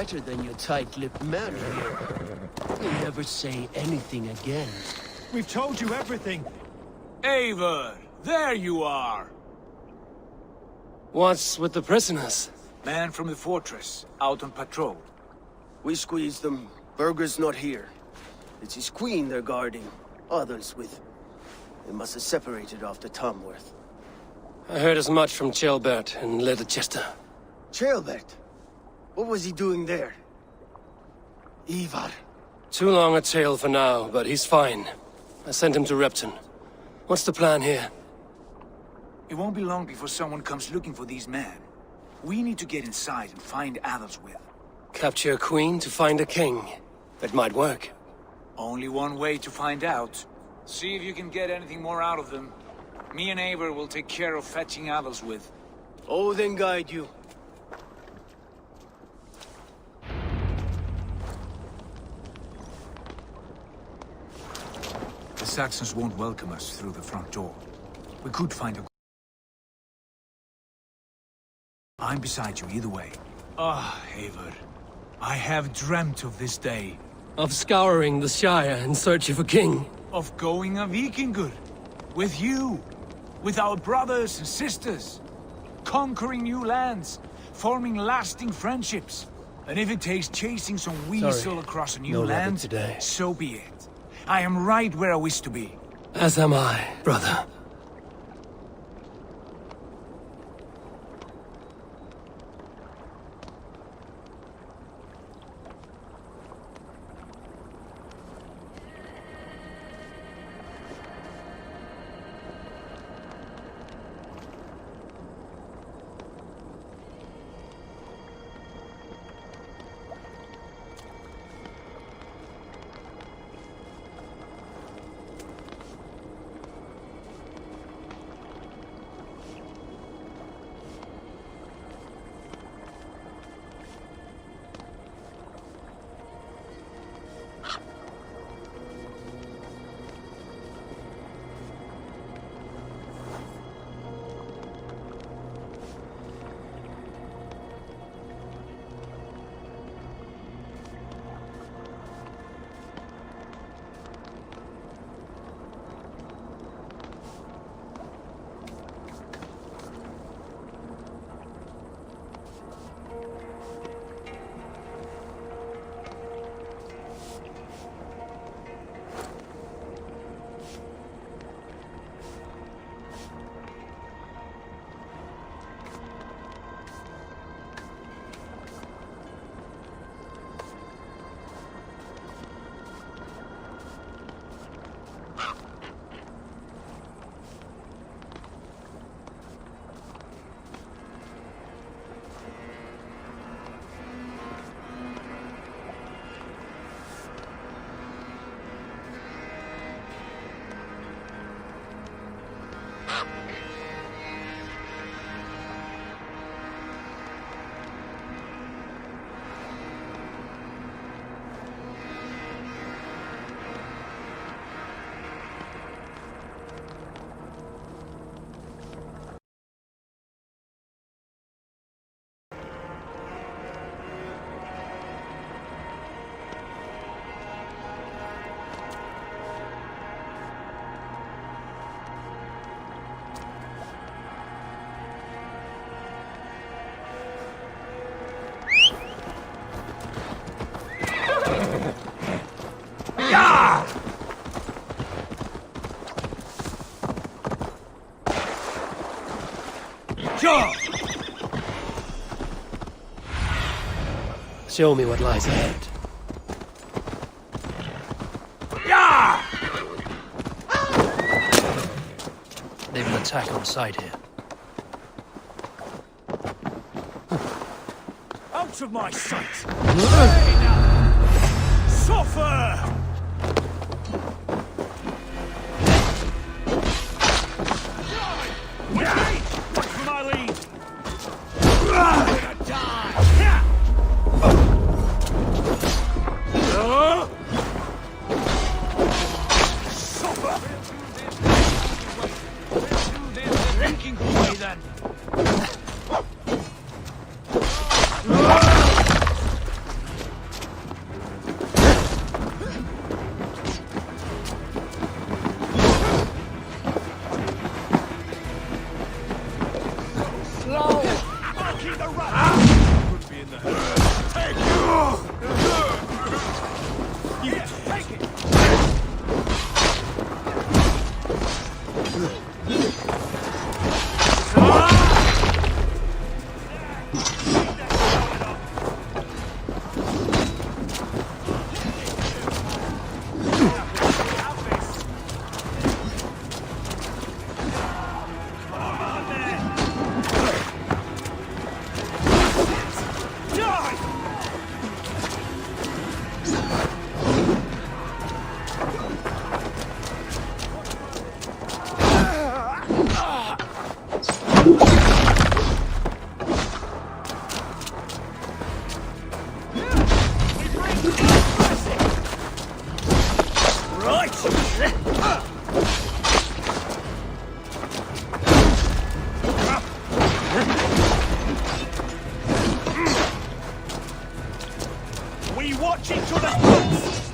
better than your tight-lipped man here. You never say anything again. We've told you everything. Eivor, there you are. What's with the prisoners? Man from the fortress, out on patrol. We squeezed them. Berger's not here. It's his queen they're guarding. Others with... They must have separated after Tamworth. I heard as much from Chelbert and Leicester. Chelbert? What was he doing there? Ivar. Too long a tale for now, but he's fine. I sent him to Repton. What's the plan here? It won't be long before someone comes looking for these men. We need to get inside and find Adelswith. Capture a queen to find a king. That might work. Only one way to find out. See if you can get anything more out of them. Me and Eivor will take care of fetching Adelswith. Odin guide you. The Saxons won't welcome us through the front door. We could find a... I'm beside you either way. Ah, Eivor. I have dreamt of this day. Of scouring the Shire in search of a king. Of going a Vikingur. With you. With our brothers and sisters. Conquering new lands. Forming lasting friendships. And if it takes chasing some weasel across a new land, today. So be it. I am right where I wish to be. As am I, brother. Show me what lies ahead. They've an attack on sight here. Out of my sight! Hey now! Suffer! Watch for my lead! We watch each other's books!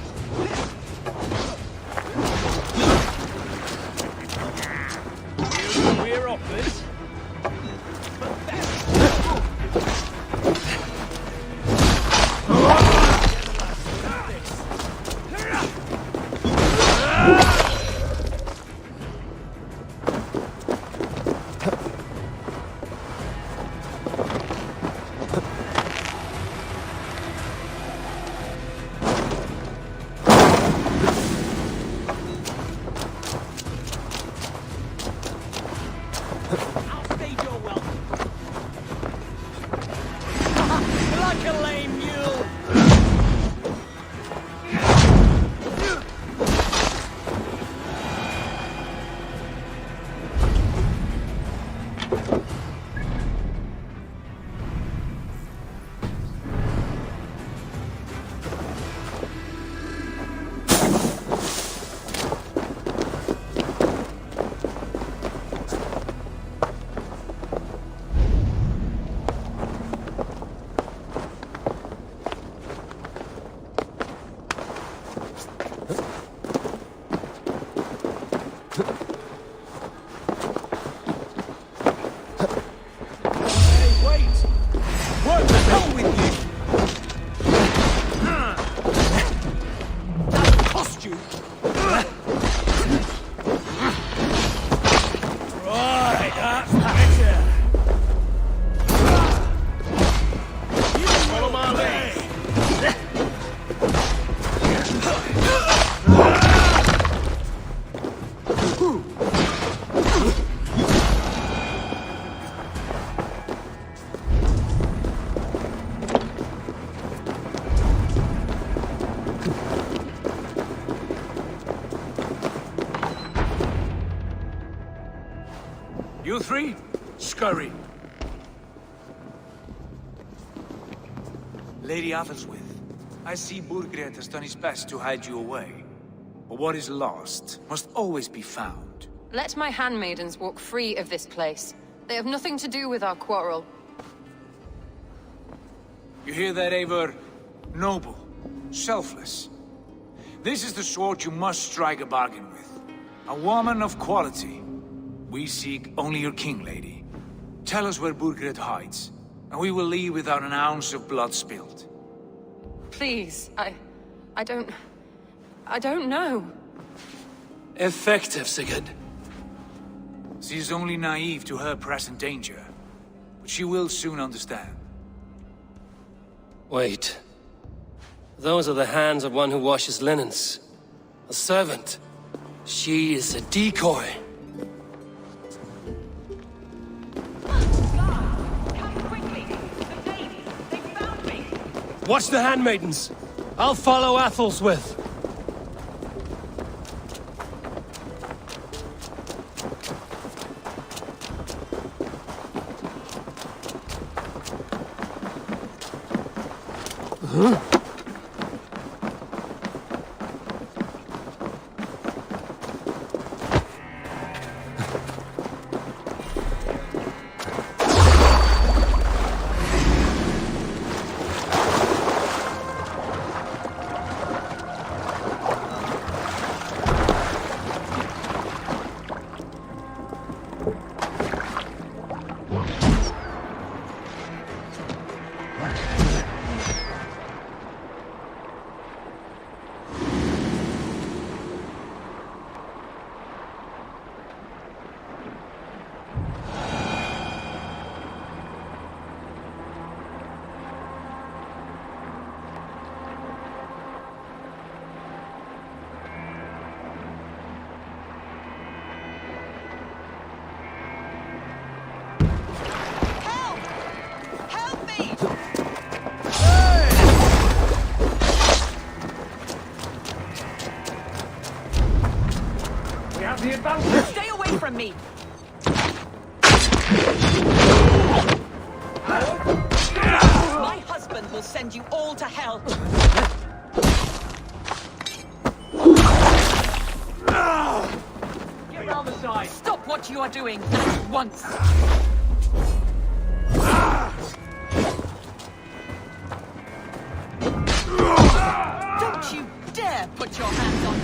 We're off this. You three, scurry. Lady Athelstwith, I see Burgred has done his best to hide you away. But what is lost must always be found. Let my handmaidens walk free of this place. They have nothing to do with our quarrel. You hear that, Eivor? Noble, selfless. This is the sword you must strike a bargain with. A woman of quality. We seek only your king, lady. Tell us where Burgred hides, and we will leave without an ounce of blood spilled. Please, I don't know. Effective, Sigurd. She is only naive to her present danger, but she will soon understand. Wait. Those are the hands of one who washes linens. A servant. She is a decoy. Watch the handmaidens. I'll follow Athelstwith. Huh? Stay away from me! My husband will send you all to hell! what you are doing at once. Don't you dare put your hands on me!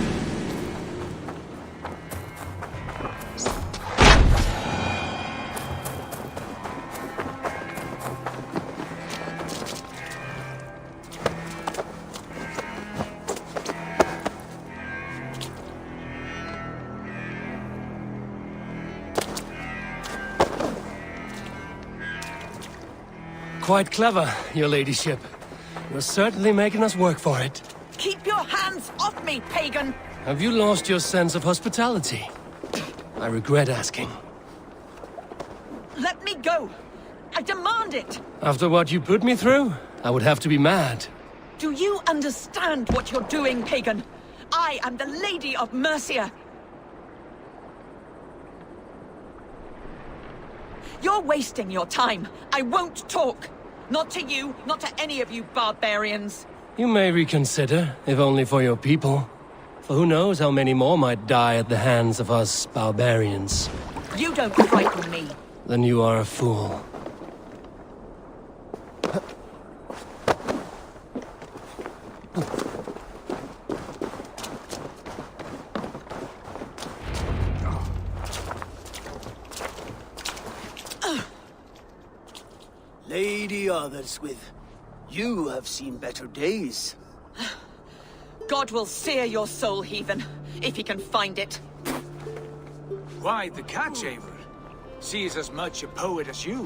Quite clever, your ladyship. You're certainly making us work for it. Keep your hands off me, pagan! Have you lost your sense of hospitality? I regret asking. Let me go! I demand it! After what you put me through, I would have to be mad. Do you understand what you're doing, pagan? I am the Lady of Mercia. You're wasting your time. I won't talk. Not to you, not to any of you barbarians. You may reconsider, if only for your people. For who knows how many more might die at the hands of us barbarians. You don't frighten me. Then you are a fool. Lady Otherswith, you have seen better days. God will sear your soul, heathen, if he can find it. Why, the cat shaver? She is as much a poet as you.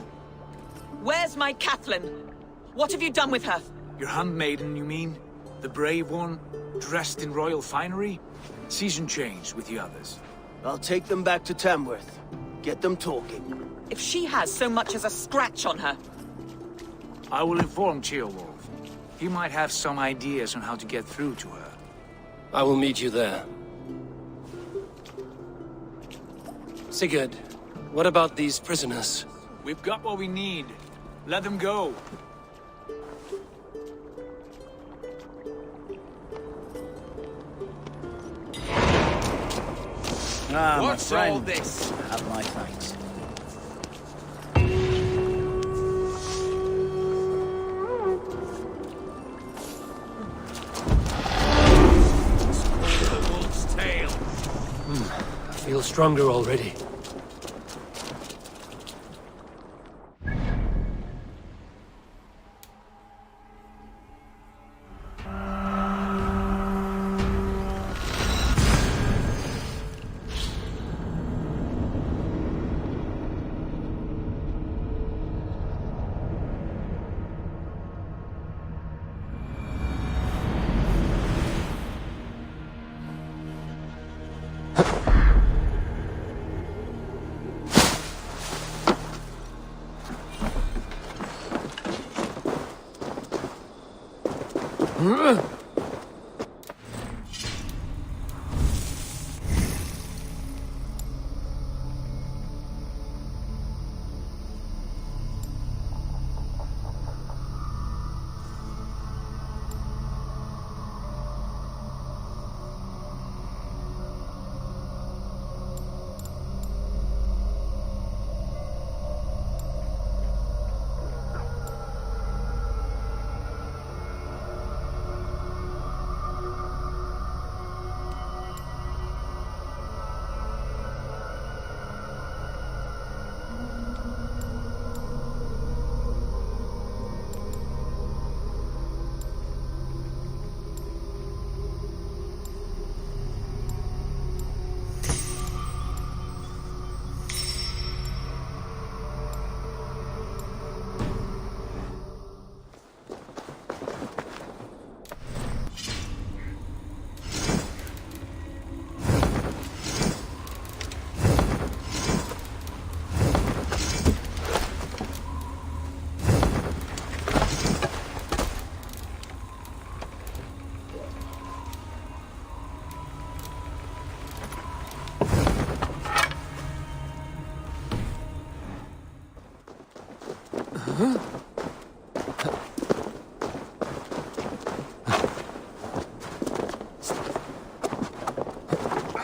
Where's my Catelyn? What have you done with her? Your handmaiden, you mean? The brave one, dressed in royal finery? Season changed with the others. I'll take them back to Tamworth. Get them talking. If she has so much as a scratch on her. I will inform Ceolwulf. He might have some ideas on how to get through to her. I will meet you there. Sigurd, what about these prisoners? We've got what we need. Let them go. What's all this? Have my thanks. I feel stronger already.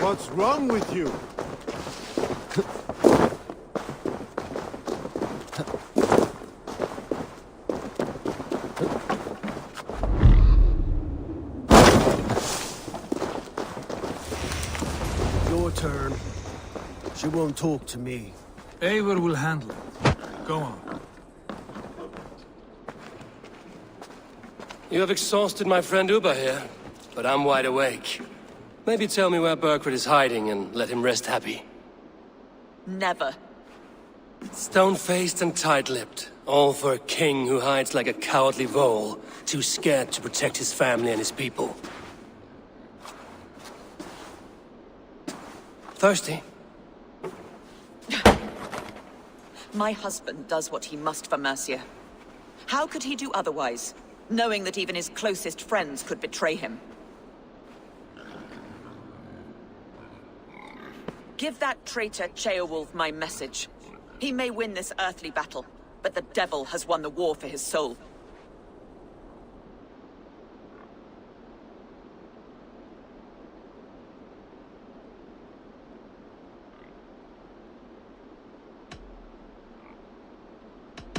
What's wrong with you? turn. She won't talk to me. Eivor will handle it. Go on. You have exhausted my friend Uba here, but I'm wide awake. Maybe tell me where Burkred is hiding and let him rest happy. Never. Stone-faced and tight-lipped, all for a king who hides like a cowardly vole, too scared to protect his family and his people. Thirsty? My husband does what he must for Mercia. How could he do otherwise, knowing that even his closest friends could betray him? Give that traitor Ceolwulf my message. He may win this earthly battle, but the devil has won the war for his soul.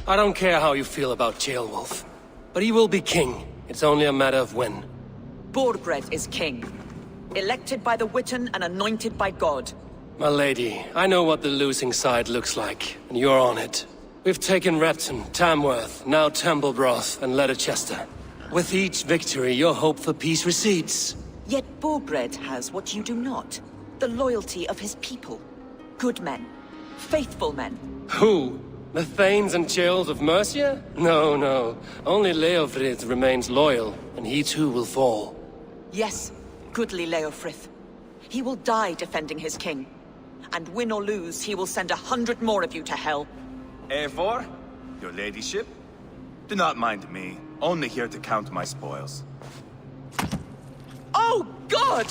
I don't care how you feel about Ceolwulf, but he will be king. It's only a matter of when. Borgred is king. Elected by the Witan and anointed by God. My lady, I know what the losing side looks like, and you're on it. We've taken Repton, Tamworth, now Templebroth, and Leicester. With each victory, your hope for peace recedes. Yet Borgred has what you do not. The loyalty of his people. Good men. Faithful men. Who? The Thanes and Chills of Mercia? No, no. Only Leofrith remains loyal, and he too will fall. Yes, goodly Leofrith. He will die defending his king. And win or lose, he will send 100 more of you to hell. Eivor, your ladyship? Do not mind me. Only here to count my spoils. Oh, God!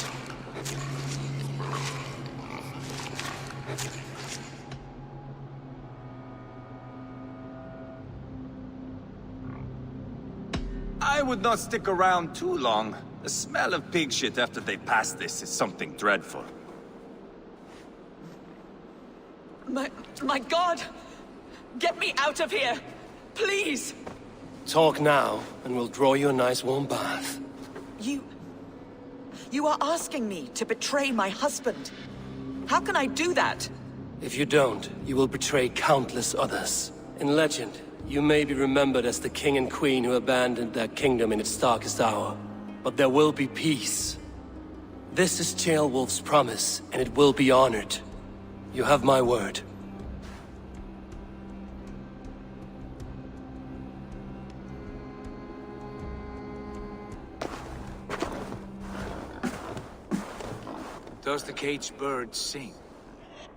I would not stick around too long. The smell of pig shit after they pass this is something dreadful. My God! Get me out of here! Please! Talk now, and we'll draw you a nice warm bath. You are asking me to betray my husband. How can I do that? If you don't, you will betray countless others. In legend, you may be remembered as the king and queen who abandoned their kingdom in its darkest hour. But there will be peace. This is Ceolwulf's promise, and it will be honored. You have my word. Does the caged bird sing?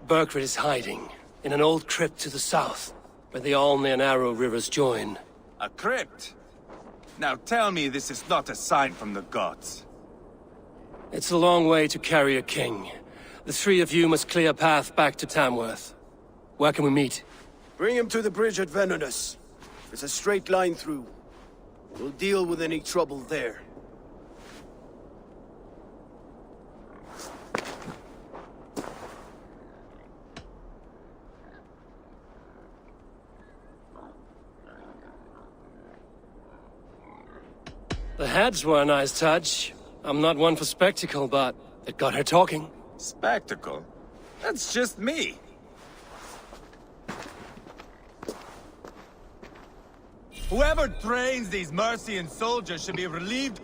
Burkred is hiding in an old crypt to the south, where the Alne and Arrow rivers join. A crypt? Now tell me this is not a sign from the gods. It's a long way to carry a king. The three of you must clear a path back to Tamworth. Where can we meet? Bring him to the bridge at Venonus. It's a straight line through. We'll deal with any trouble there. The heads were a nice touch. I'm not one for spectacle, but it got her talking. Spectacle? That's just me. Whoever trains these Mercian soldiers should be relieved.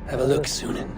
Have a look, Sunan.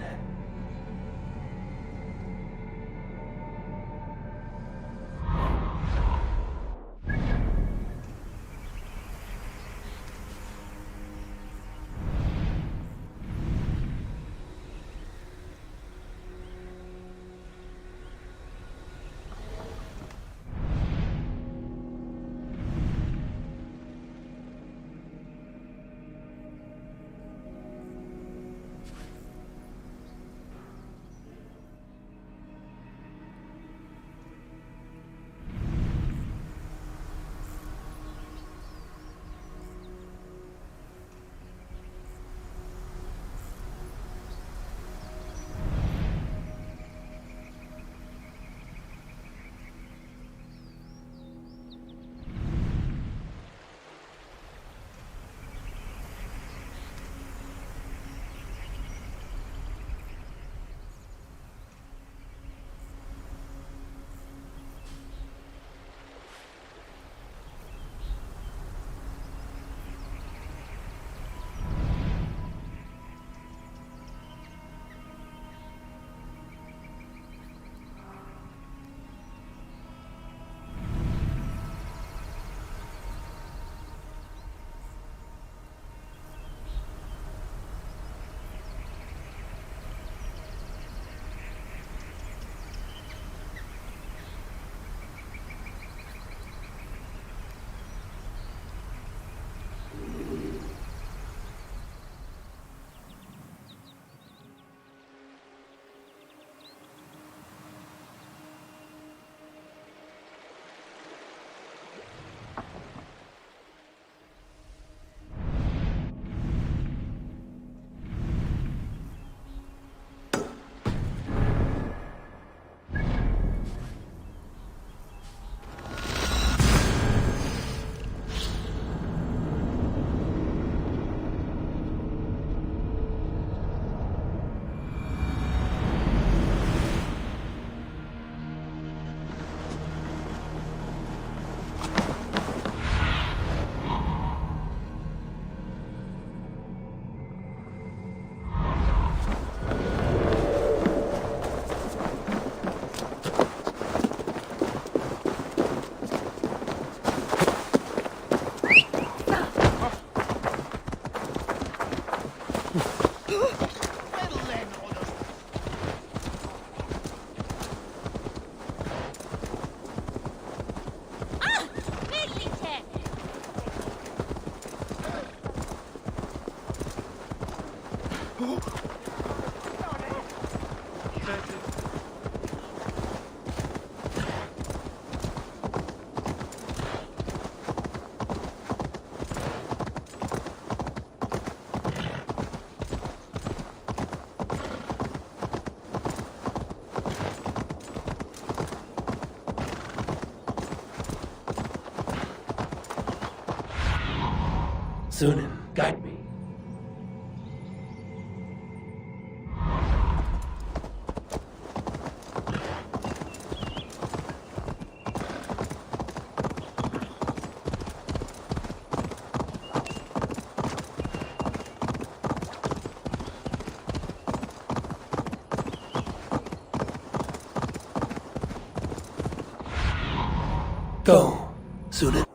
Sunan, guide me. Go, Sunan.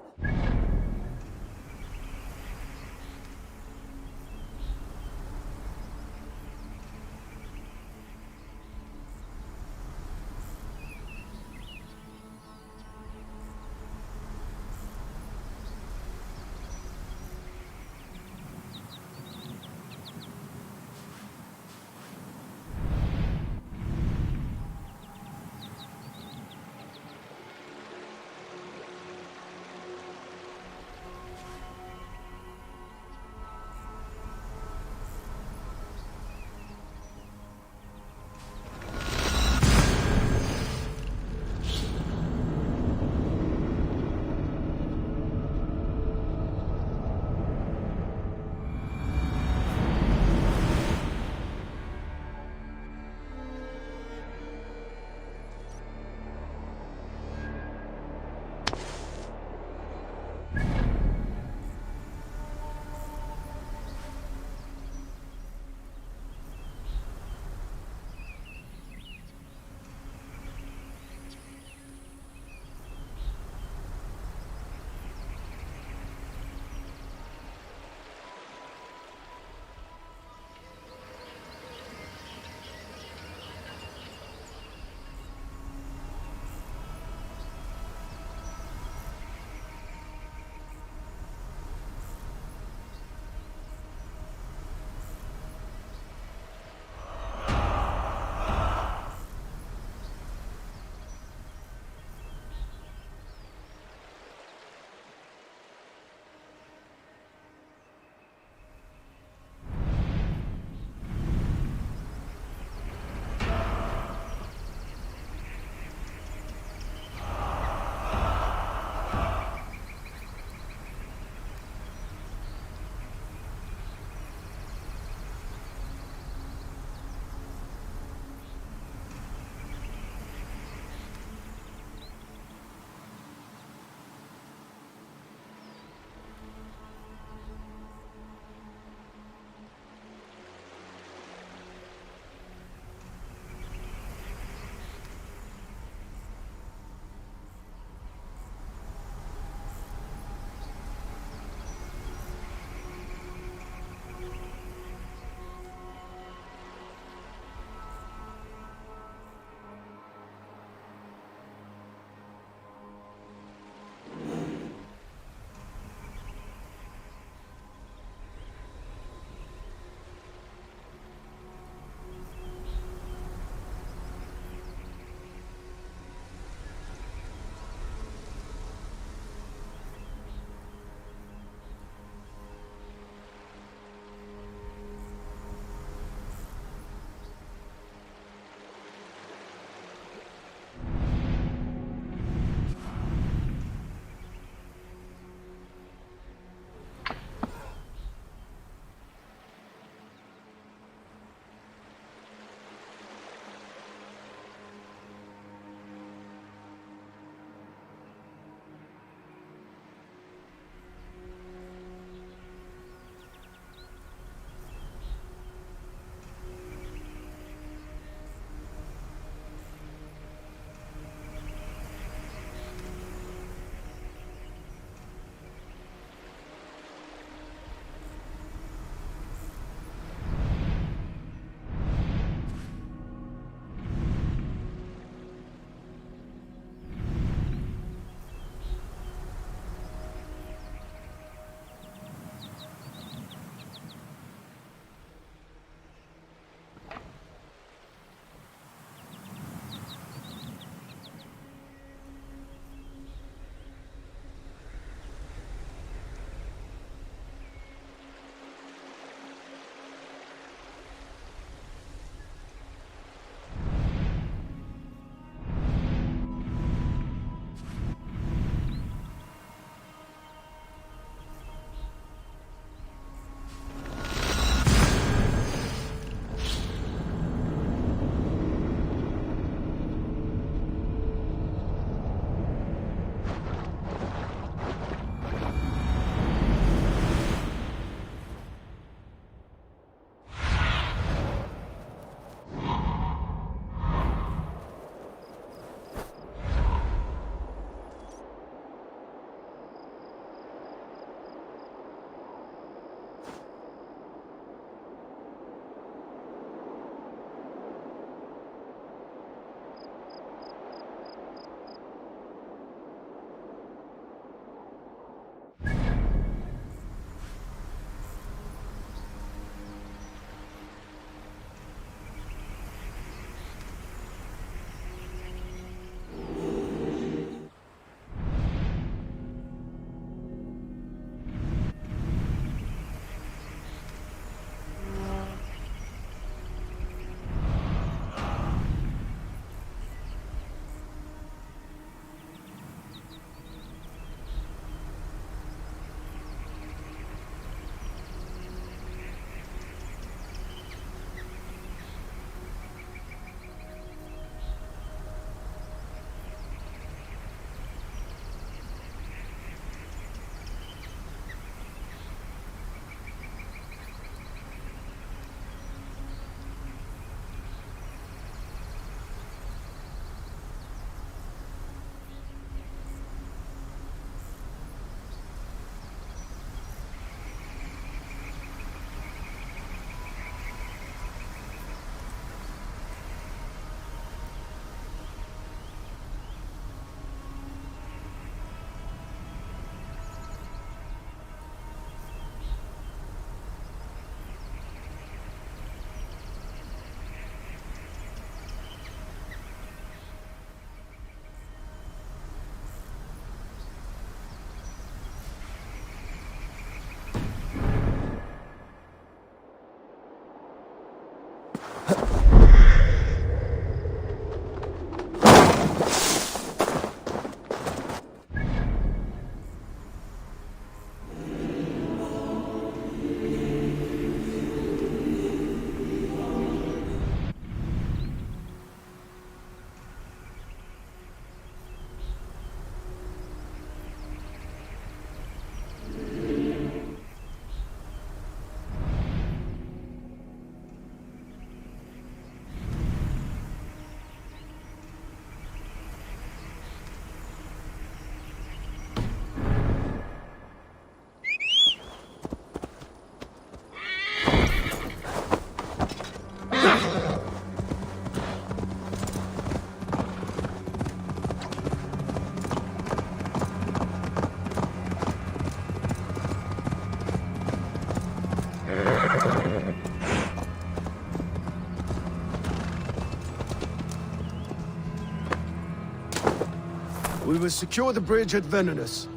We will secure the bridge at Venonus.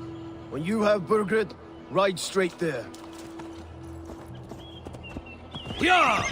When you have Burgred, ride straight there. Yeah!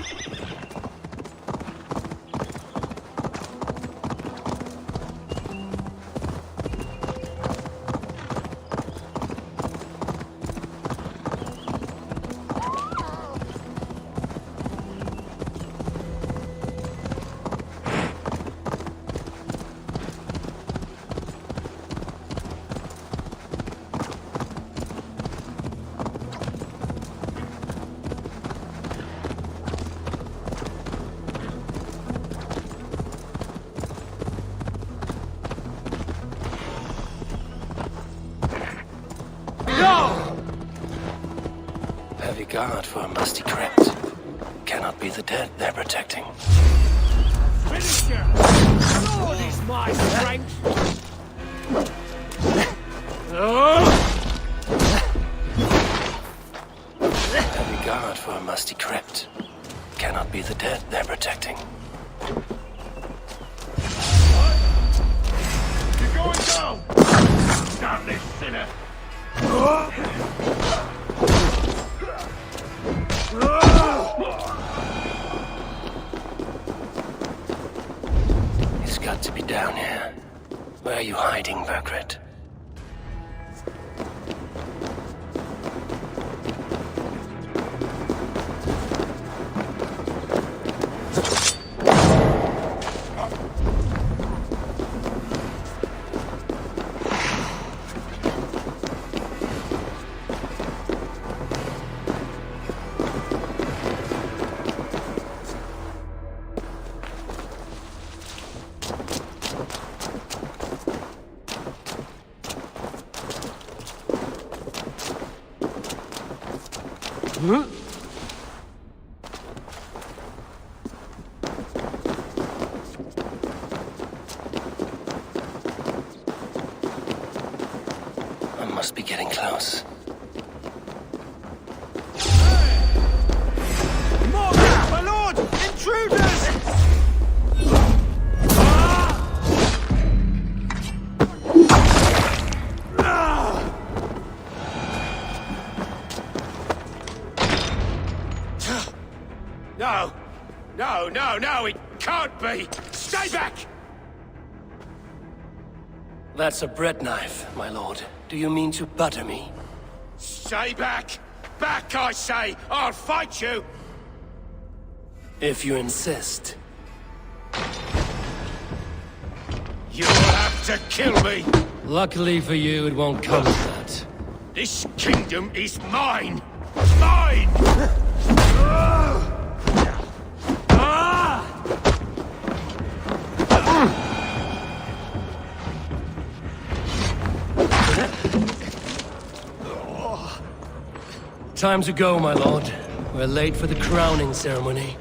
Heavy guard for a musty crypt. Cannot be the dead they're protecting. Finisher! Lord is my strength! Heavy guard for a musty crypt. Cannot be the dead they're protecting. You're going down! Stop this sinner! He's got to be down here. Where are you hiding, Burgred? I must be getting close. Morgan, my lord! Intruders! No! No, no, no! It can't be! Stay back! That's a bread knife, my lord. Do you mean to butter me? Stay back! Back, I say! I'll fight you! If you insist. You'll have to kill me! Luckily for you, it won't come to that. This kingdom is mine! Mine! Time to go, my lord. We're late for the crowning ceremony.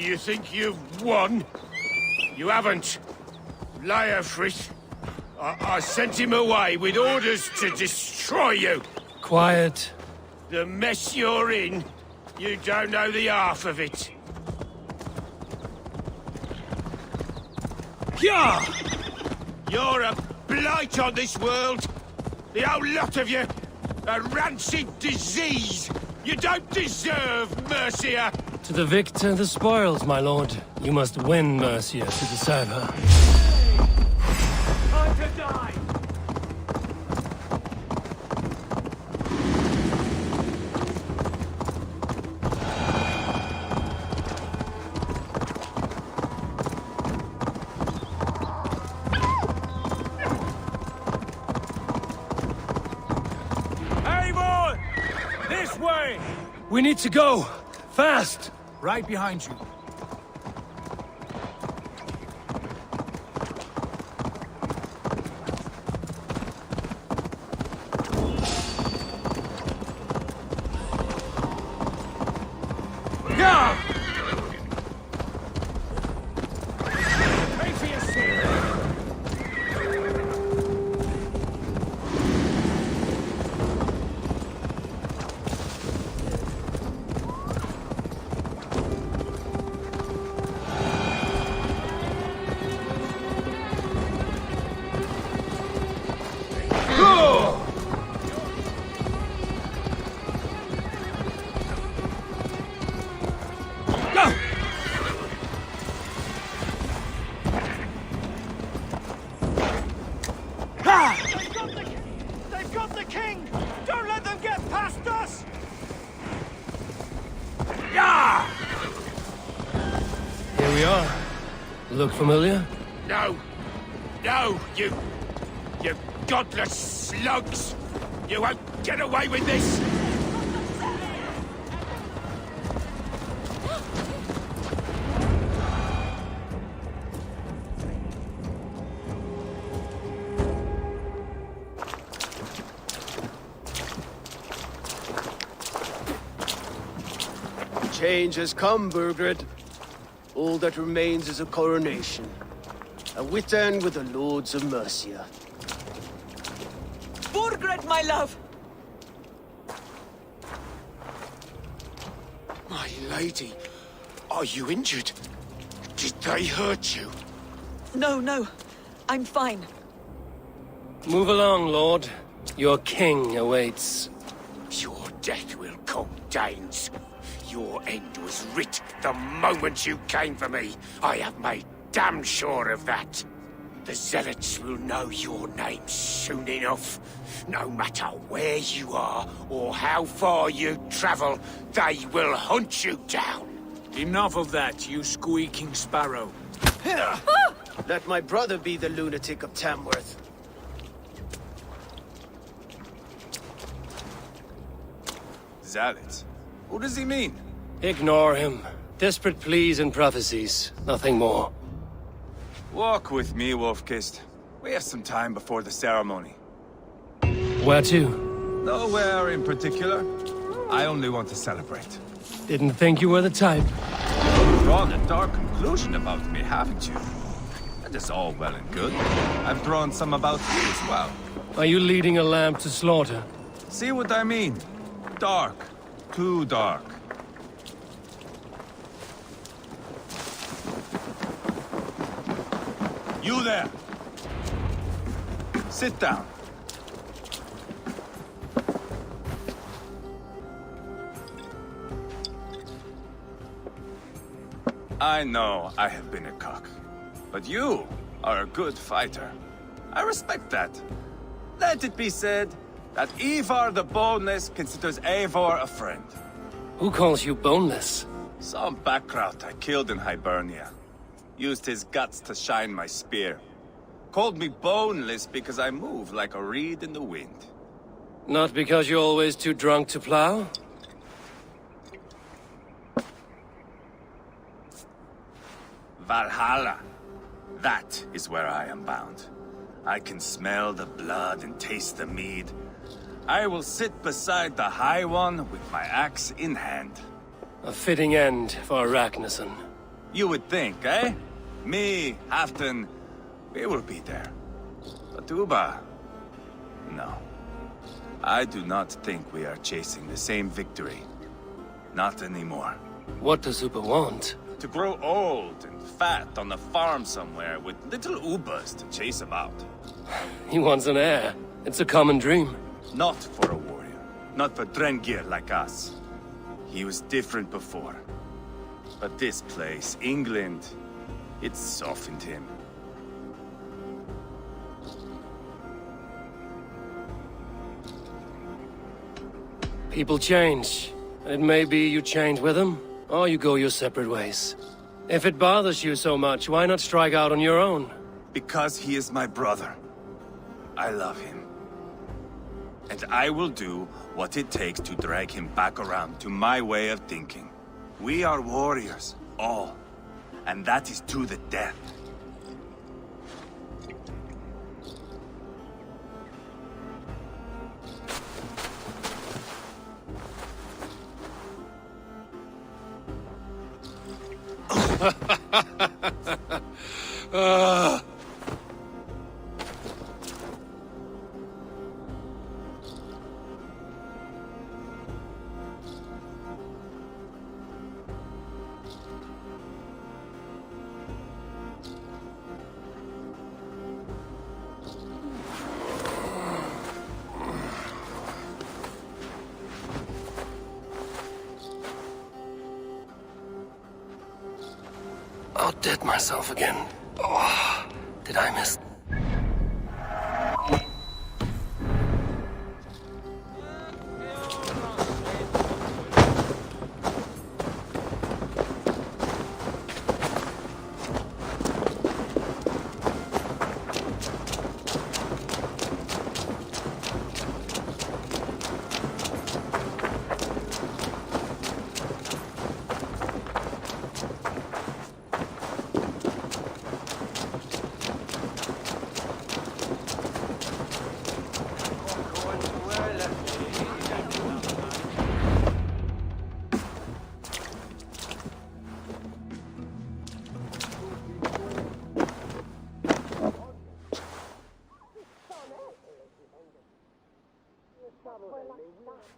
You think you've won? You haven't. Leofric. I sent him away with orders to destroy you. Quiet. The mess you're in, you don't know the half of it. Yeah! You're a blight on this world. The whole lot of you. A rancid disease. You don't deserve Mercia. To the victor, the spoils, my lord. You must win Mercia to deserve her. Time to die! Eivor! This way! We need to go! Fast! Right behind you. They've got the king! Don't let them get past us! Here we are. Look familiar? No! No, you godless slugs! You won't get away with this! Change has come, Burgred. All that remains is a coronation. A witan with the lords of Mercia. Burgred, my love! My lady, are you injured? Did they hurt you? No, no. I'm fine. Move along, lord. Your king awaits. Your death will come, Danes. Your end was writ the moment you came for me. I have made damn sure of that. The Zealots will know your name soon enough. No matter where you are or how far you travel, they will hunt you down. Enough of that, you squeaking sparrow. Let my brother be the lunatic of Tamworth. Zealots? Who does he mean? Ignore him. Desperate pleas and prophecies. Nothing more. Walk with me, Wolfkist. We have some time before the ceremony. Where to? Nowhere in particular. I only want to celebrate. Didn't think you were the type. You've drawn a dark conclusion about me, haven't you? That is all well and good. I've drawn some about you as well. Are you leading a lamb to slaughter? See what I mean? Dark. Too dark. You there! Sit down. I know I have been a cock, but you are a good fighter. I respect that. Let it be said that Ivar the Boneless considers Eivor a friend. Who calls you boneless? Some background I killed in Hibernia. Used his guts to shine my spear. Called me boneless because I move like a reed in the wind. Not because you're always too drunk to plow? Valhalla. That is where I am bound. I can smell the blood and taste the mead. I will sit beside the High One with my axe in hand. A fitting end for Ragnarsson. You would think, eh? Me, Halfdan, we will be there. But Uba... no. I do not think we are chasing the same victory. Not anymore. What does Uba want? To grow old and fat on a farm somewhere with little Ubas to chase about. He wants an heir. It's a common dream. Not for a warrior. Not for Drengir like us. He was different before. But this place, England, it softened him. People change. And it may be you change with them, or you go your separate ways. If it bothers you so much, why not strike out on your own? Because he is my brother. I love him. And I will do what it takes to drag him back around to my way of thinking. We are warriors, all. And that is to the death. Outdid myself again. Oh, did I miss...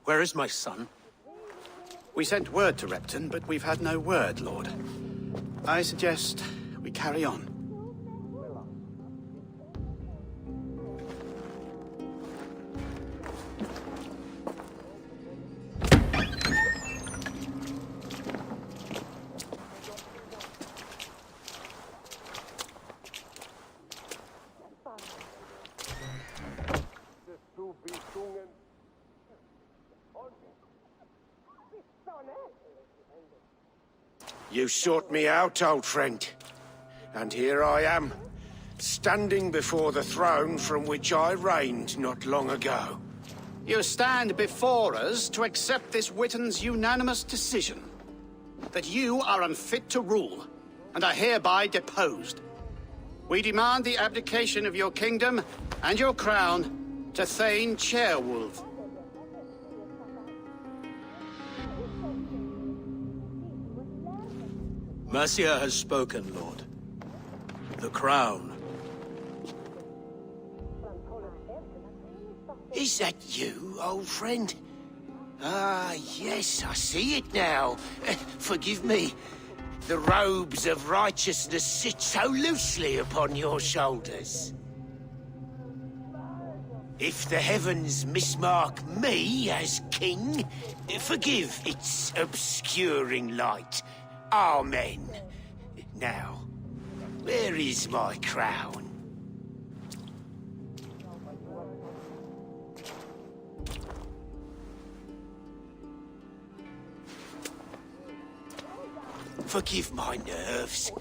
Where is my son? We sent word to Repton, but we've had no word, Lord. I suggest we carry on. You sought me out, old friend. And here I am, standing before the throne from which I reigned not long ago. You stand before us to accept this Witten's unanimous decision. That you are unfit to rule, and are hereby deposed. We demand the abdication of your kingdom and your crown to Thane Chairwolf. Mercia has spoken, Lord. The crown. Is that you, old friend? Ah, yes, I see it now. Forgive me. The robes of righteousness sit so loosely upon your shoulders. If the heavens mismark me as king, forgive its obscuring light. Amen. Now, where is my crown? Forgive my nerves.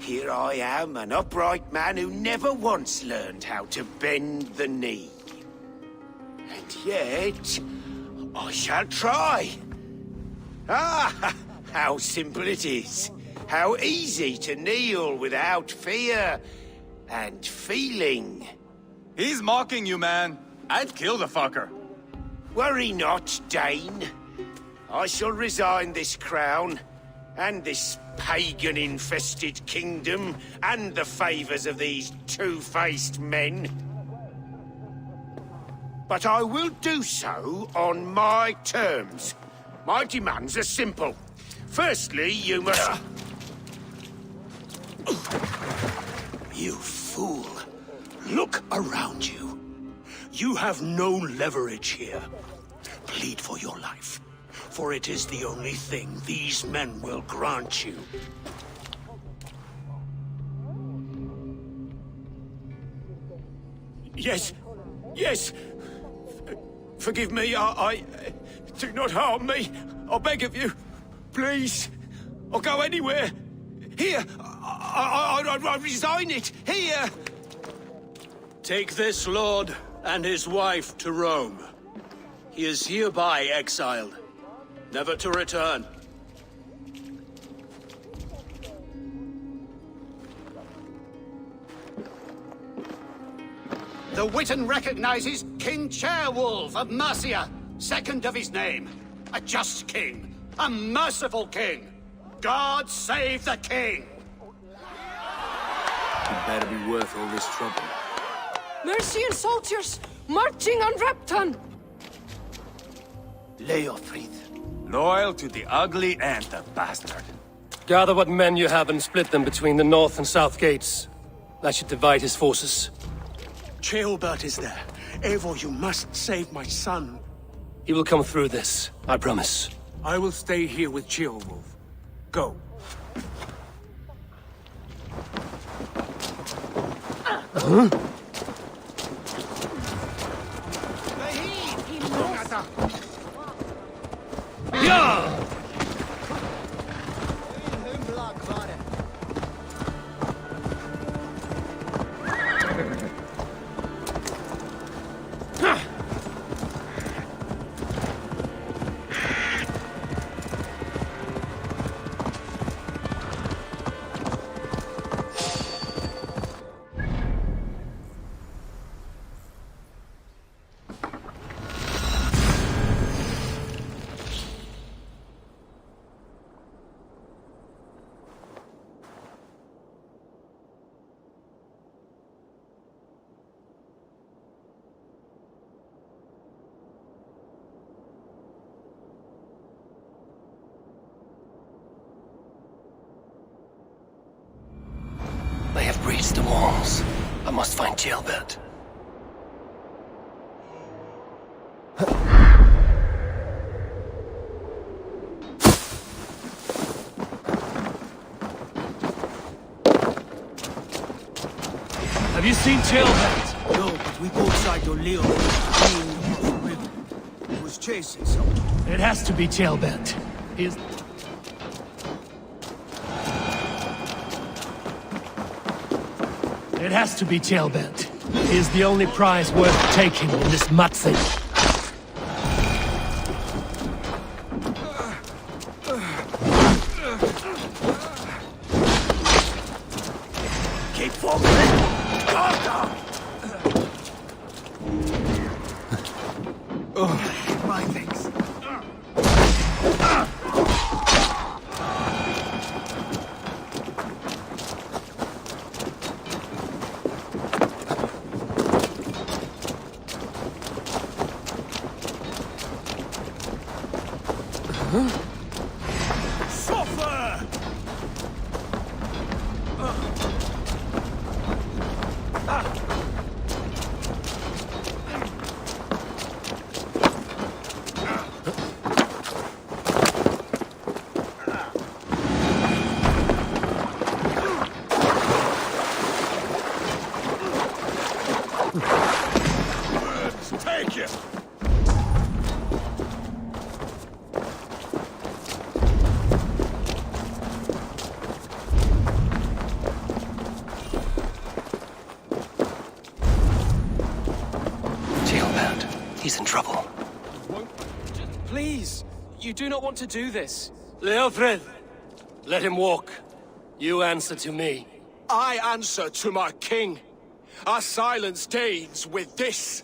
Here I am, an upright man who never once learned how to bend the knee. And yet, I shall try. Ah, how simple it is. How easy to kneel without fear and feeling. He's mocking you, man. I'd kill the fucker. Worry not, Dane. I shall resign this crown, and this pagan-infested kingdom, and the favors of these two-faced men. But I will do so on my terms. My demands are simple. Firstly, you must... You fool. Look around you. You have no leverage here. Plead for your life, for it is the only thing these men will grant you. Yes, yes. Forgive me, I... Do not harm me. I beg of you. Please. I'll go anywhere. Here. I resign it. Here. Take this lord and his wife to Rome. He is hereby exiled, never to return. The Witten recognizes King Chairwolf of Mercia, second of his name. A just king, a merciful king. God save the king! It better be worth all this trouble. Mercian soldiers, marching on Repton! Leofrid. Loyal to the ugly and the bastard. Gather what men you have and split them between the north and south gates. That should divide his forces. Ceolbert is there. Eivor, you must save my son. He will come through this, I promise. I will stay here with Ceolwolf. Go. Huh? Yeah! They have breached the walls. I must find Ceolbert. Have you seen Ceolbert? No, but we both sight on Leo. He was chasing someone. It has to be Ceolbert. He's... It has to be Tailbelt. He is the only prize worth taking in this Matzi. Keep focused! Calm down! My things. Suffer! Take it! Tailbelt. He's in trouble. Please, you do not want to do this. Leofred, let him walk. You answer to me. I answer to my king. I silence Danes with this.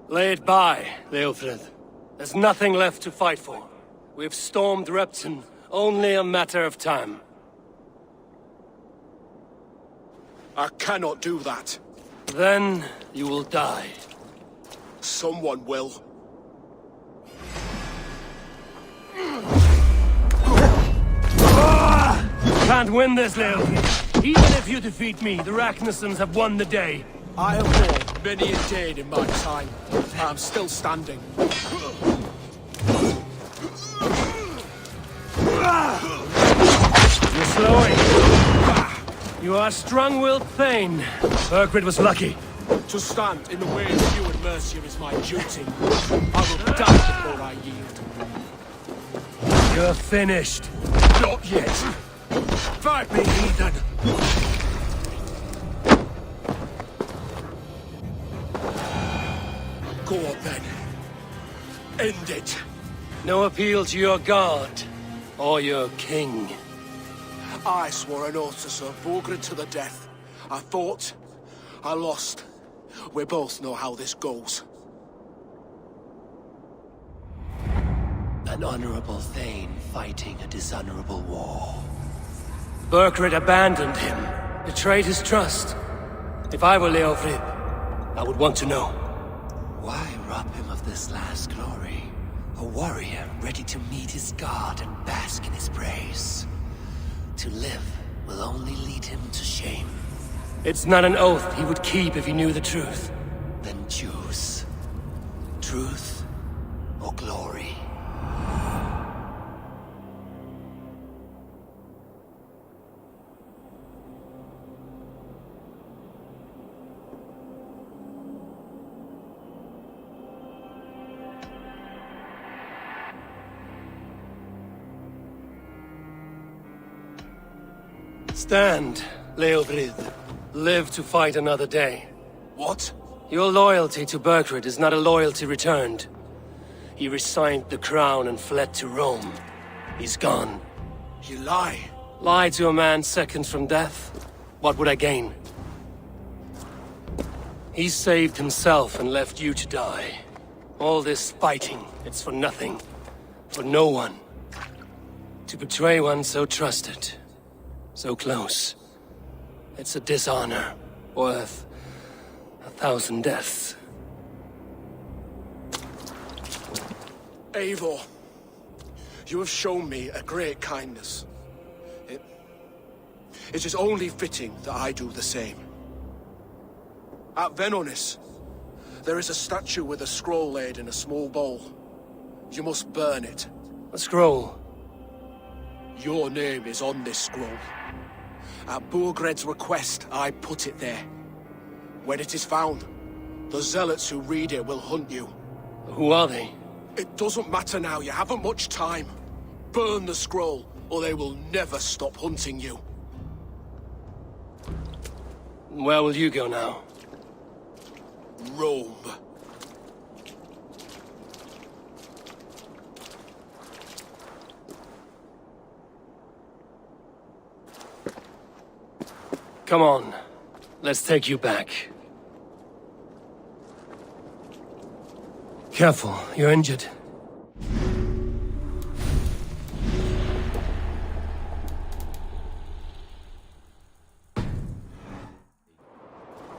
Lay it by, Leofred. There's nothing left to fight for. We've stormed Repton, only a matter of time. I cannot do that. Then you will die. Someone will. Can't win this, Leofred. Even if you defeat me, the Ragnarsons have won the day. I have fought many a Dane in my time. I'm still standing. You're slowing. You are a strong-willed Thane. Burgred was lucky. To stand in the way of you and Mercia is my duty. I will die before I yield. You're finished. Not yet. Fight me, heathen! Go on then. End it. No appeal to your god or your king. I swore an oath to serve Borgred to the death. I fought. I lost. We both know how this goes. An honorable Thane fighting a dishonorable war. Burgred abandoned him, betrayed his trust. If I were Leofrid, I would want to know. Why rob him of this last glory? A warrior ready to meet his god and bask in his praise. To live will only lead him to shame. It's not an oath he would keep if he knew the truth. Then choose. Truth or glory. Stand, Leofrid. Live to fight another day. What? Your loyalty to Burgred is not a loyalty returned. He resigned the crown and fled to Rome. He's gone. You lie. Lie to a man seconds from death? What would I gain? He saved himself and left you to die. All this fighting, it's for nothing. For no one. To betray one so trusted. So close. It's a dishonor worth 1,000 deaths. Eivor, you have shown me a great kindness. It is only fitting that I do the same. At Venonis, there is a statue with a scroll laid in a small bowl. You must burn it. A scroll? Your name is on this scroll. At Burgred's request, I put it there. When it is found, the zealots who read it will hunt you. Who are they? It doesn't matter now, you haven't much time. Burn the scroll, or they will never stop hunting you. Where will you go now? Rome. Come on. Let's take you back. Careful, you're injured.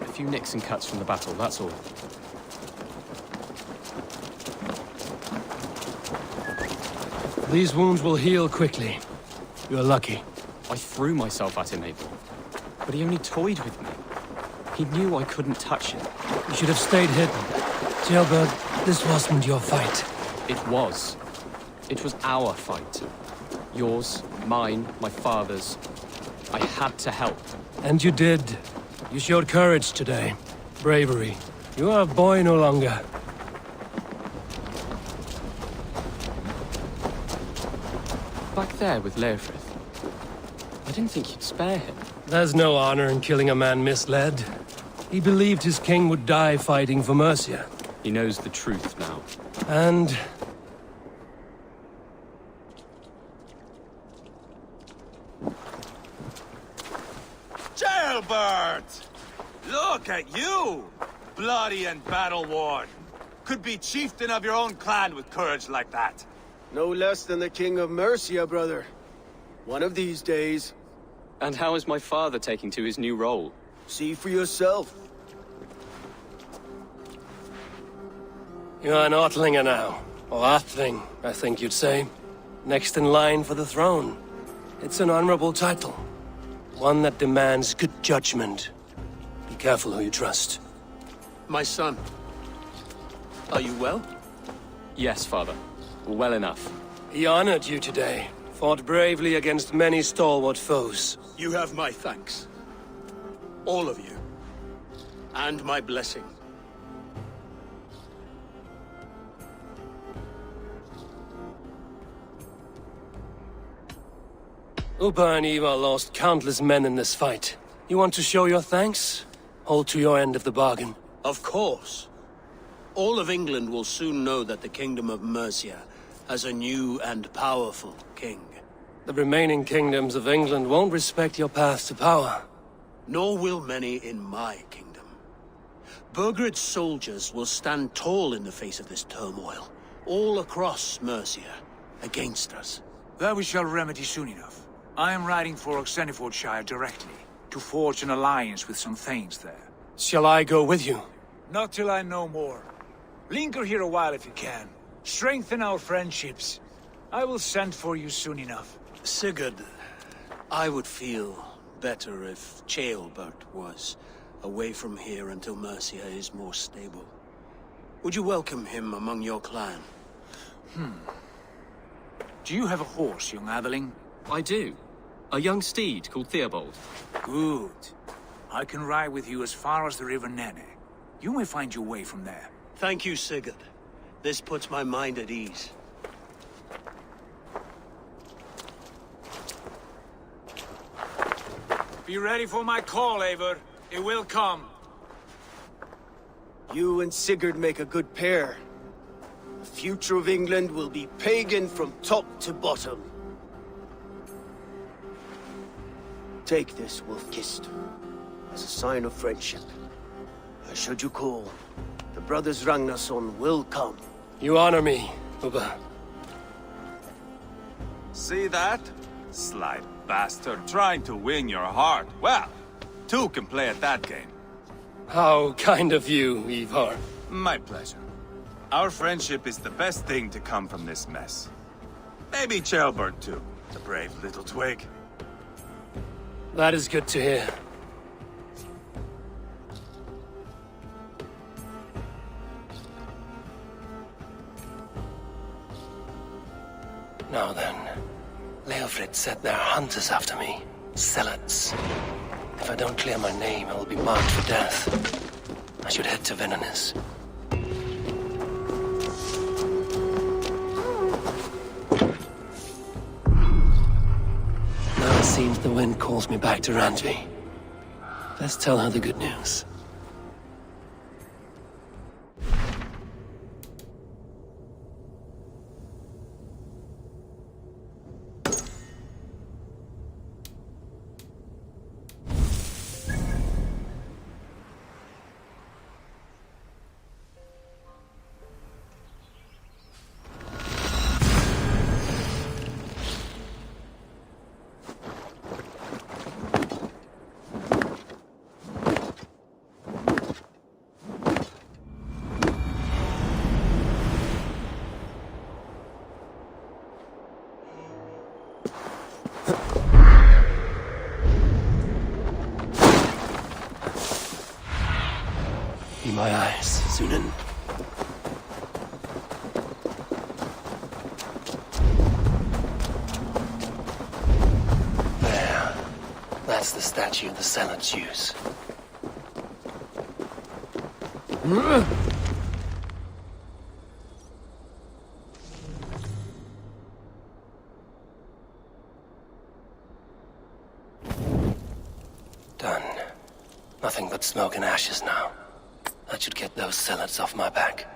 A few nicks and cuts from the battle, that's all. These wounds will heal quickly. You're lucky. I threw myself at him, Abel. But he only toyed with me. He knew I couldn't touch him. You should have stayed hidden. Jailbird, this wasn't your fight. It was. It was our fight. Yours, mine, my father's. I had to help. And you did. You showed courage today. Bravery. You are a boy no longer. Back there with Leofrith. I didn't think you'd spare him. There's no honor in killing a man misled. He believed his king would die fighting for Mercia. He knows the truth now. And... Jailbird! Look at you! Bloody and battle-worn. Could be chieftain of your own clan with courage like that. No less than the King of Mercia, brother. One of these days. And how is my father taking to his new role? See for yourself. You're an Ortlinger now. Or Athling, I think you'd say. Next in line for the throne. It's an honorable title. One that demands good judgment. Be careful who you trust. My son. Are you well? Yes, father. Well enough. He honored you today. Fought bravely against many stalwart foes. You have my thanks. All of you. And my blessing. Upa and Eva lost countless men in this fight. You want to show your thanks? Hold to your end of the bargain. Of course. All of England will soon know that the Kingdom of Mercia has a new and powerful king. The remaining kingdoms of England won't respect your path to power. Nor will many in my kingdom. Burgred's soldiers will stand tall in the face of this turmoil, all across Mercia, against us. That we shall remedy soon enough. I am riding for Oxenfordshire directly, to forge an alliance with some thanes there. Shall I go with you? Not till I know more. Linger here a while if you can. Strengthen our friendships. I will send for you soon enough. Sigurd, I would feel better if Ceolbert was away from here until Mercia is more stable. Would you welcome him among your clan? Do you have a horse, young Atheling? I do. A young steed called Theobald. Good. I can ride with you as far as the River Nene. You may find your way from there. Thank you, Sigurd. This puts my mind at ease. Be ready for my call, Eivor. It will come. You and Sigurd make a good pair. The future of England will be pagan from top to bottom. Take this, Wolf-Kissed, as a sign of friendship. Should you call, the brothers Ragnarsson will come. You honor me, Uba. See that? Sly bastard trying to win your heart. Well, two can play at that game. How kind of you, Ivar. My pleasure. Our friendship is the best thing to come from this mess. Maybe Ceolbert too, the brave little twig. That is good to hear. Now then, Leofrid said there are hunters after me. Zealots. If I don't clear my name, I will be marked for death. I should head to Venonis. the wind calls me back to Randvi, let's tell her the good news. Be my eyes, Sunan. There. That's the statue the Zealots use. Done. Nothing but smoke and ashes now. That should get those zealots off my back.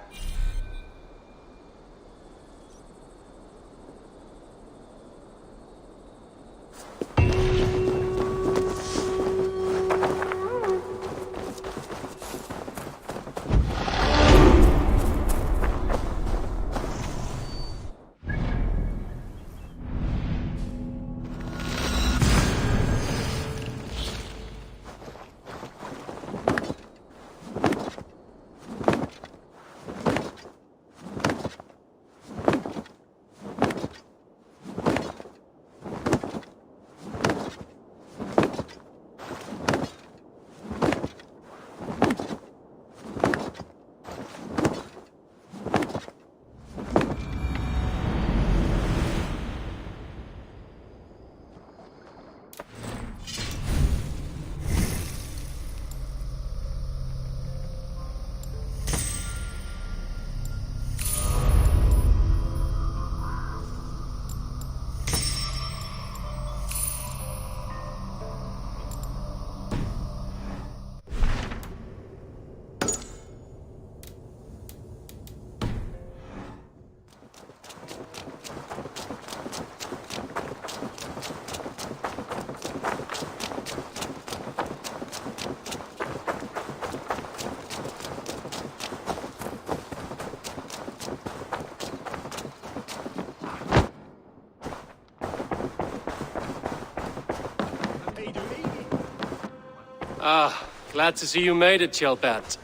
Ah, glad to see you made it, Chelpat.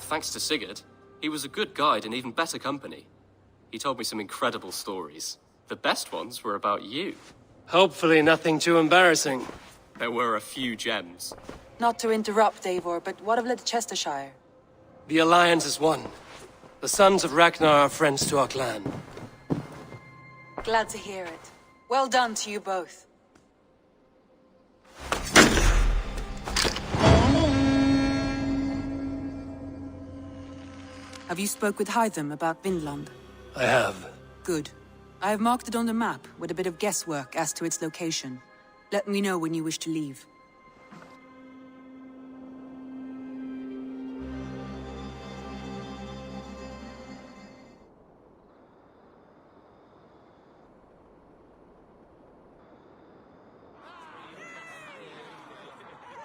Thanks to Sigurd. He was a good guide and even better company. He told me some incredible stories. The best ones were about you. Hopefully nothing too embarrassing. There were a few gems. Not to interrupt, Eivor, but what of Leicestershire? The Alliance is one. The sons of Ragnar are friends to our clan. Glad to hear it. Well done to you both. Have you spoke with Hytham about Vinland? I have. Good. I have marked it on the map with a bit of guesswork as to its location. Let me know when you wish to leave.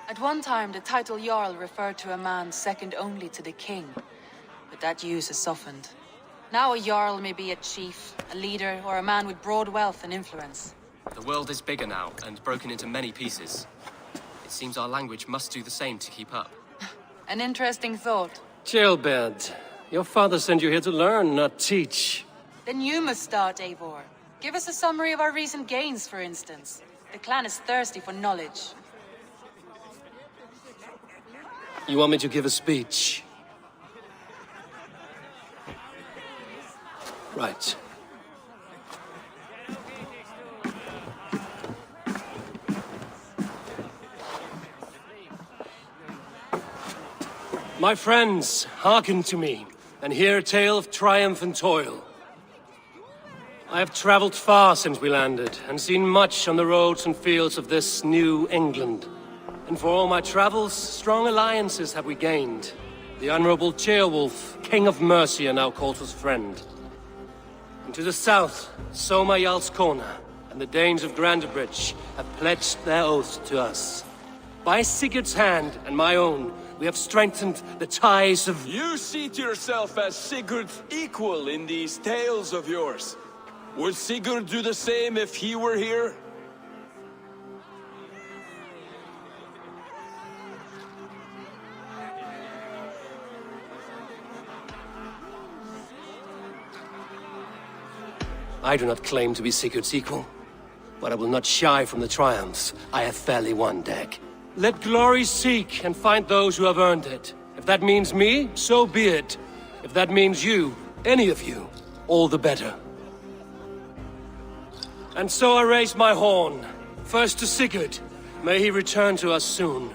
At one time, the title Jarl referred to a man second only to the king. But that use has softened. Now a Jarl may be a chief, a leader, or a man with broad wealth and influence. The world is bigger now, and broken into many pieces. It seems our language must do the same to keep up. An interesting thought. Jailbed, your father sent you here to learn, not teach. Then you must start, Eivor. Give us a summary of our recent gains, for instance. The clan is thirsty for knowledge. You want me to give a speech? Right. My friends, hearken to me, and hear a tale of triumph and toil. I have traveled far since we landed, and seen much on the roads and fields of this new England. And for all my travels, strong alliances have we gained. The Honorable Ceolwulf, King of Mercia, now calls us friend. And to the south, Soma Jarl's Corner, and the Danes of Grandebridge have pledged their oath to us. By Sigurd's hand and my own, we have strengthened the ties of... You see to yourself as Sigurd's equal in these tales of yours. Would Sigurd do the same if he were here? I do not claim to be Sigurd's equal, but I will not shy from the triumphs I have fairly won, Dag. Let glory seek and find those who have earned it. If that means me, so be it. If that means you, any of you, all the better. And so I raise my horn. First to Sigurd, may he return to us soon.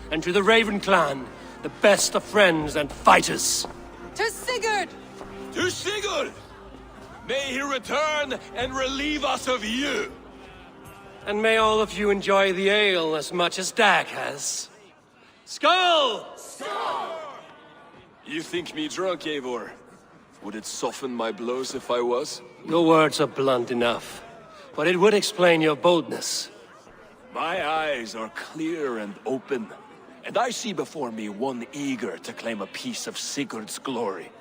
And to the Raven clan, the best of friends and fighters. To Sigurd! To Sigurd! May he return and relieve us of you! And may all of you enjoy the ale as much as Dag has. Skull! You think me drunk, Eivor? Would it soften my blows if I was? Your words are blunt enough, but it would explain your boldness. My eyes are clear and open, and I see before me one eager to claim a piece of Sigurd's glory.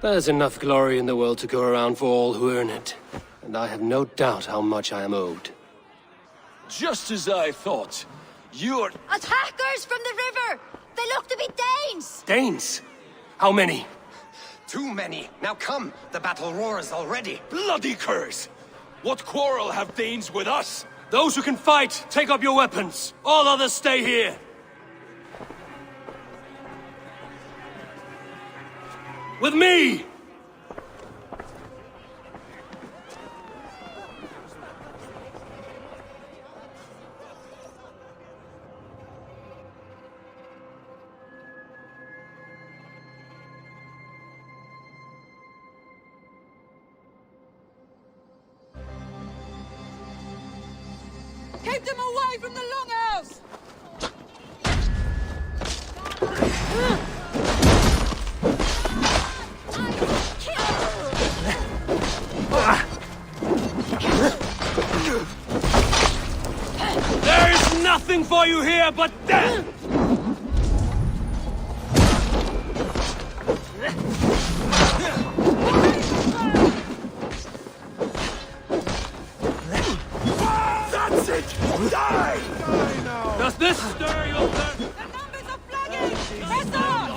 There's enough glory in the world to go around for all who earn it, and I have no doubt how much I am owed. Just as I thought. You're... Attackers from the river! They look to be Danes! Danes? How many? Too many. Now come, the battle roars already. Bloody curs! What quarrel have Danes with us? Those who can fight, take up your weapons. All others stay here. With me! Keep them away from the longhouse! There is nothing for you here but death! That's it! Die! Die now! Does this stir your thirst? The numbers are flagging! Press on!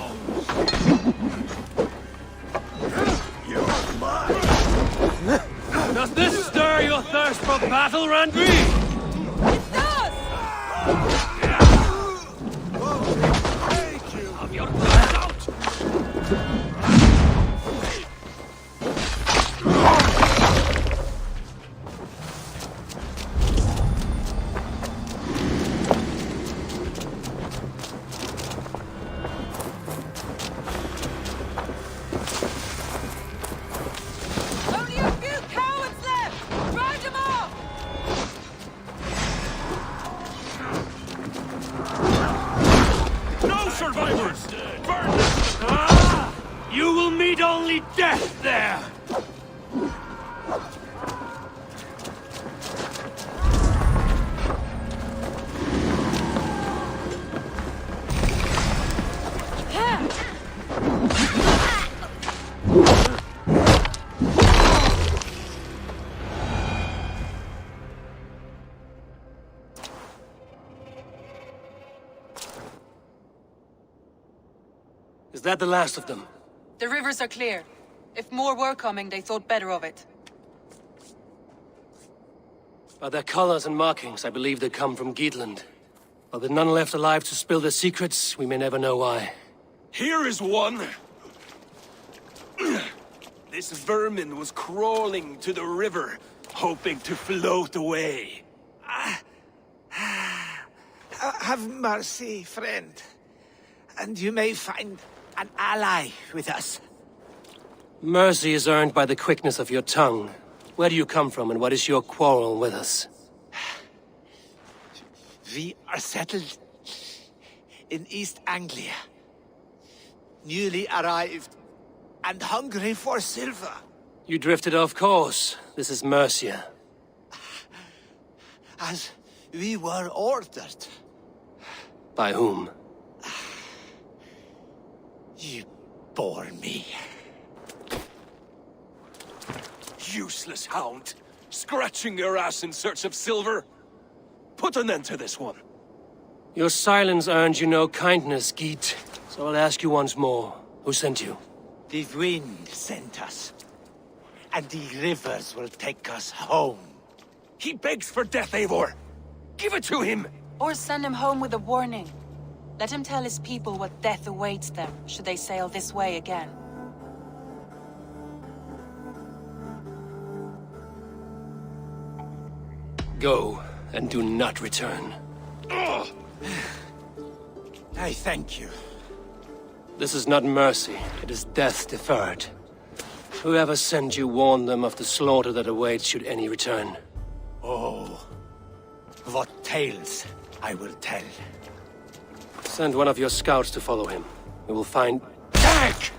You're mine! Does this stir your thirst for battle, Randvi? It does! Thank you! Have your thirst out! Only a few cowards left! Drive them off! No survivors! Burn them! Ah! You will meet only death there! Is that the last of them? The rivers are clear. If more were coming, they thought better of it. By their colors and markings, I believe they come from Geatland. But with none left alive to spill their secrets, we may never know why. Here is one. This vermin was crawling to the river, hoping to float away. Have mercy, friend. And you may find an ally with us. Mercy is earned by the quickness of your tongue. Where do you come from, and what is your quarrel with us? We are settled in East Anglia. Newly arrived, and hungry for silver. You drifted off course. This is Mercia. As we were ordered. By whom? You bore me. Useless hound! Scratching your ass in search of silver? Put an end to this one. Your silence earned you no kindness, Geet. So I'll ask you once more. Who sent you? The wind sent us. And the rivers will take us home. He begs for death, Eivor! Give it to him! Or send him home with a warning. Let him tell his people what death awaits them, should they sail this way again. Go, and do not return. Ugh. I thank you. This is not mercy, it is death deferred. Whoever sent you warned them of the slaughter that awaits should any return. Oh, what tales I will tell. Send one of your scouts to follow him. We will find... Jack!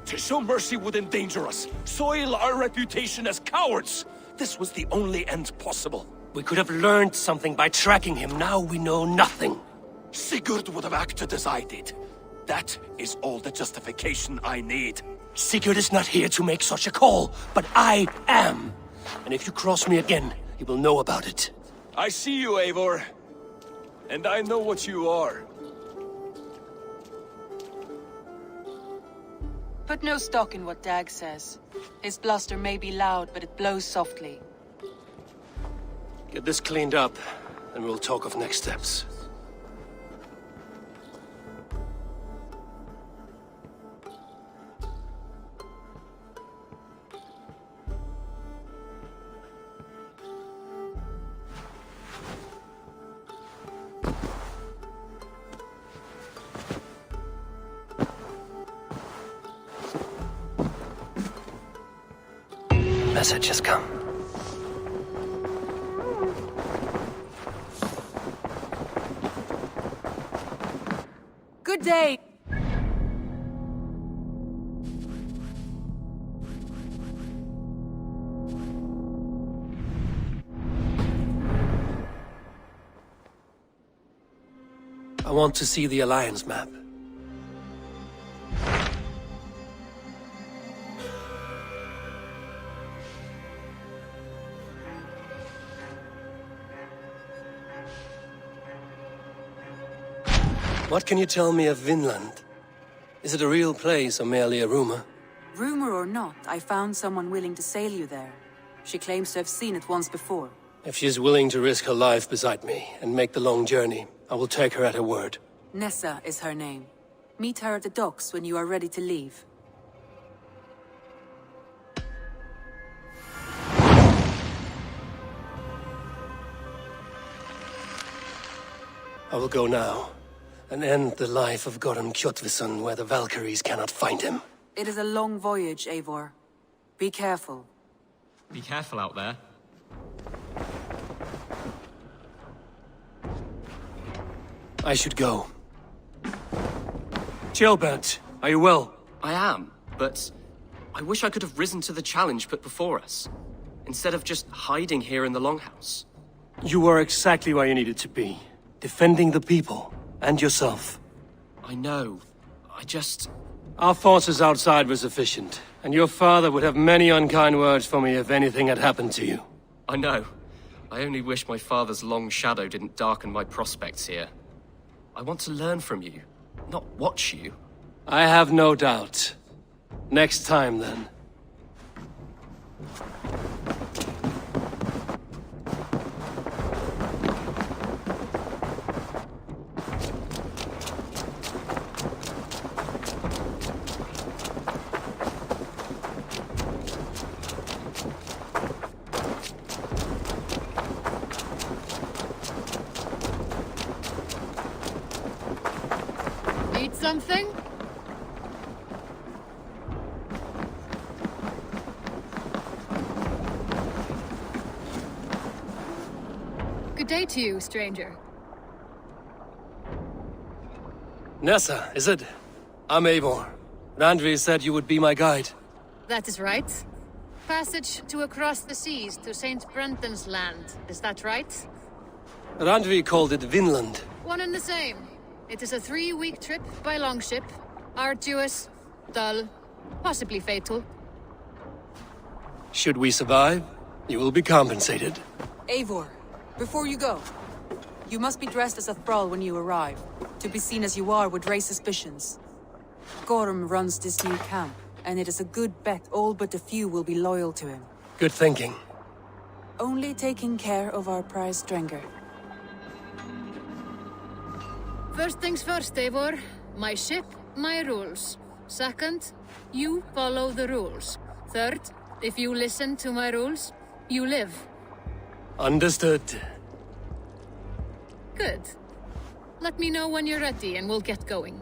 To show mercy would endanger us, soil our reputation as cowards. This was the only end possible. We could have learned something by tracking him. Now we know nothing. Sigurd would have acted as I did. That is all the justification I need. Sigurd is not here to make such a call, but I am. And if you cross me again, he will know about it. I see you, Eivor. And I know what you are. Put no stock in what Dag says. His bluster may be loud, but it blows softly. Get this cleaned up, and we'll talk of next steps. Message has come. Good day! I want to see the Alliance map. What can you tell me of Vinland? Is it a real place or merely a rumor? Rumor or not, I found someone willing to sail you there. She claims to have seen it once before. If she is willing to risk her life beside me and make the long journey, I will take her at her word. Nessa is her name. Meet her at the docks when you are ready to leave. I will go now, and end the life of Goran Kjotvisson where the Valkyries cannot find him. It is a long voyage, Eivor. Be careful. Be careful out there. I should go. Gilbert, are you well? I am, but I wish I could have risen to the challenge put before us, instead of just hiding here in the Longhouse. You were exactly where you needed to be, defending the people and yourself. I know. I just... Our forces outside were sufficient, and your father would have many unkind words for me if anything had happened to you. I know. I only wish my father's long shadow didn't darken my prospects here. I want to learn from you, not watch you. I have no doubt. Next time, then. something? Good day to you, stranger. Nessa, is it? I'm Eivor. Randvi said you would be my guide. That is right. Passage to across the seas to St. Brenton's land, is that right? Randvi called it Vinland. One and the same. It is a 3-week trip by longship. Arduous, dull, possibly fatal. Should we survive, you will be compensated. Eivor, before you go, you must be dressed as a thrall when you arrive. To be seen as you are would raise suspicions. Gorm runs this new camp, and it is a good bet all but a few will be loyal to him. Good thinking. Only taking care of our prize Strenger. First things first, Eivor. My ship, my rules. Second, you follow the rules. Third, if you listen to my rules, you live. Understood. Good. Let me know when you're ready and we'll get going.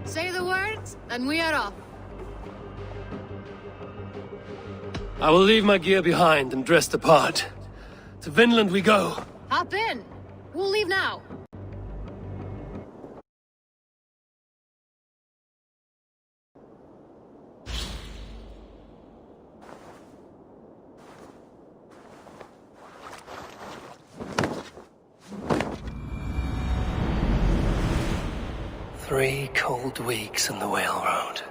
Say the words, and we are off. I will leave my gear behind and dress the part. To Vinland we go. Hop in. We'll leave now. Three cold weeks in the Whale Road.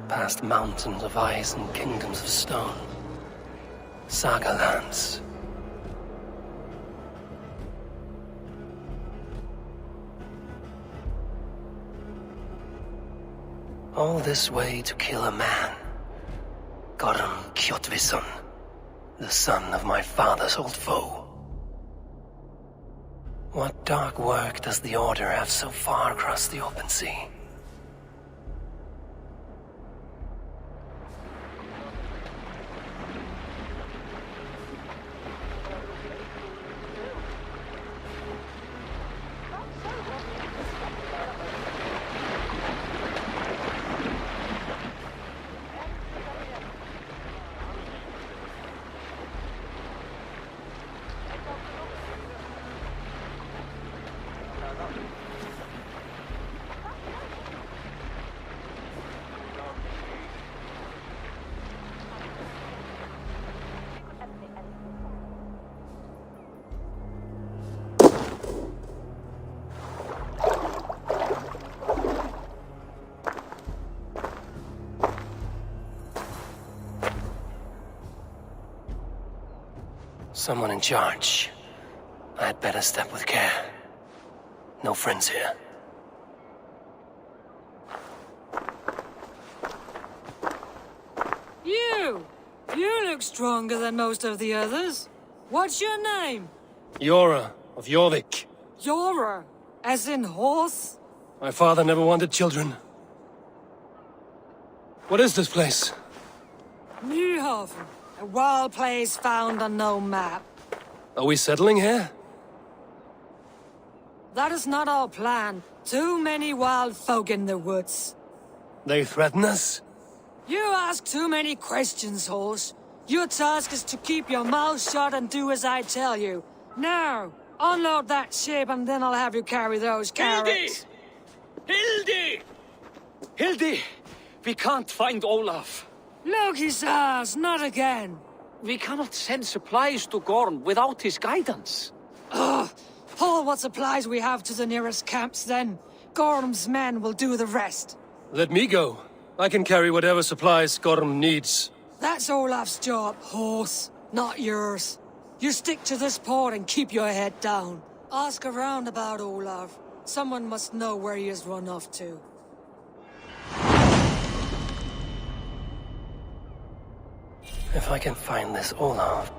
Past mountains of ice and kingdoms of stone. Saga lands. All this way to kill a man. Gorm Kjotvisson, the son of my father's old foe. What dark work does the Order have so far across the open sea? Someone in charge. I had better step with care. No friends here. You! You look stronger than most of the others. What's your name? Yora of Jorvik. Yora, as in horse? My father never wanted children. What is this place? Nyhaven, a wild place found on no map. Are we settling here? That is not our plan. Too many wild folk in the woods. They threaten us? You ask too many questions, horse. Your task is to keep your mouth shut and do as I tell you. Now, unload that ship and then I'll have you carry those carrots. Hildi! Hildi! We can't find Olaf. Look, he says, not again. We cannot send supplies to Gorm without his guidance. Ugh! Haul what supplies we have to the nearest camps then. Gorm's men will do the rest. Let me go. I can carry whatever supplies Gorm needs. That's Olaf's job, horse, not yours. You stick to this port and keep your head down. Ask around about Olaf. Someone must know where he has run off to. If I can find this Olaf...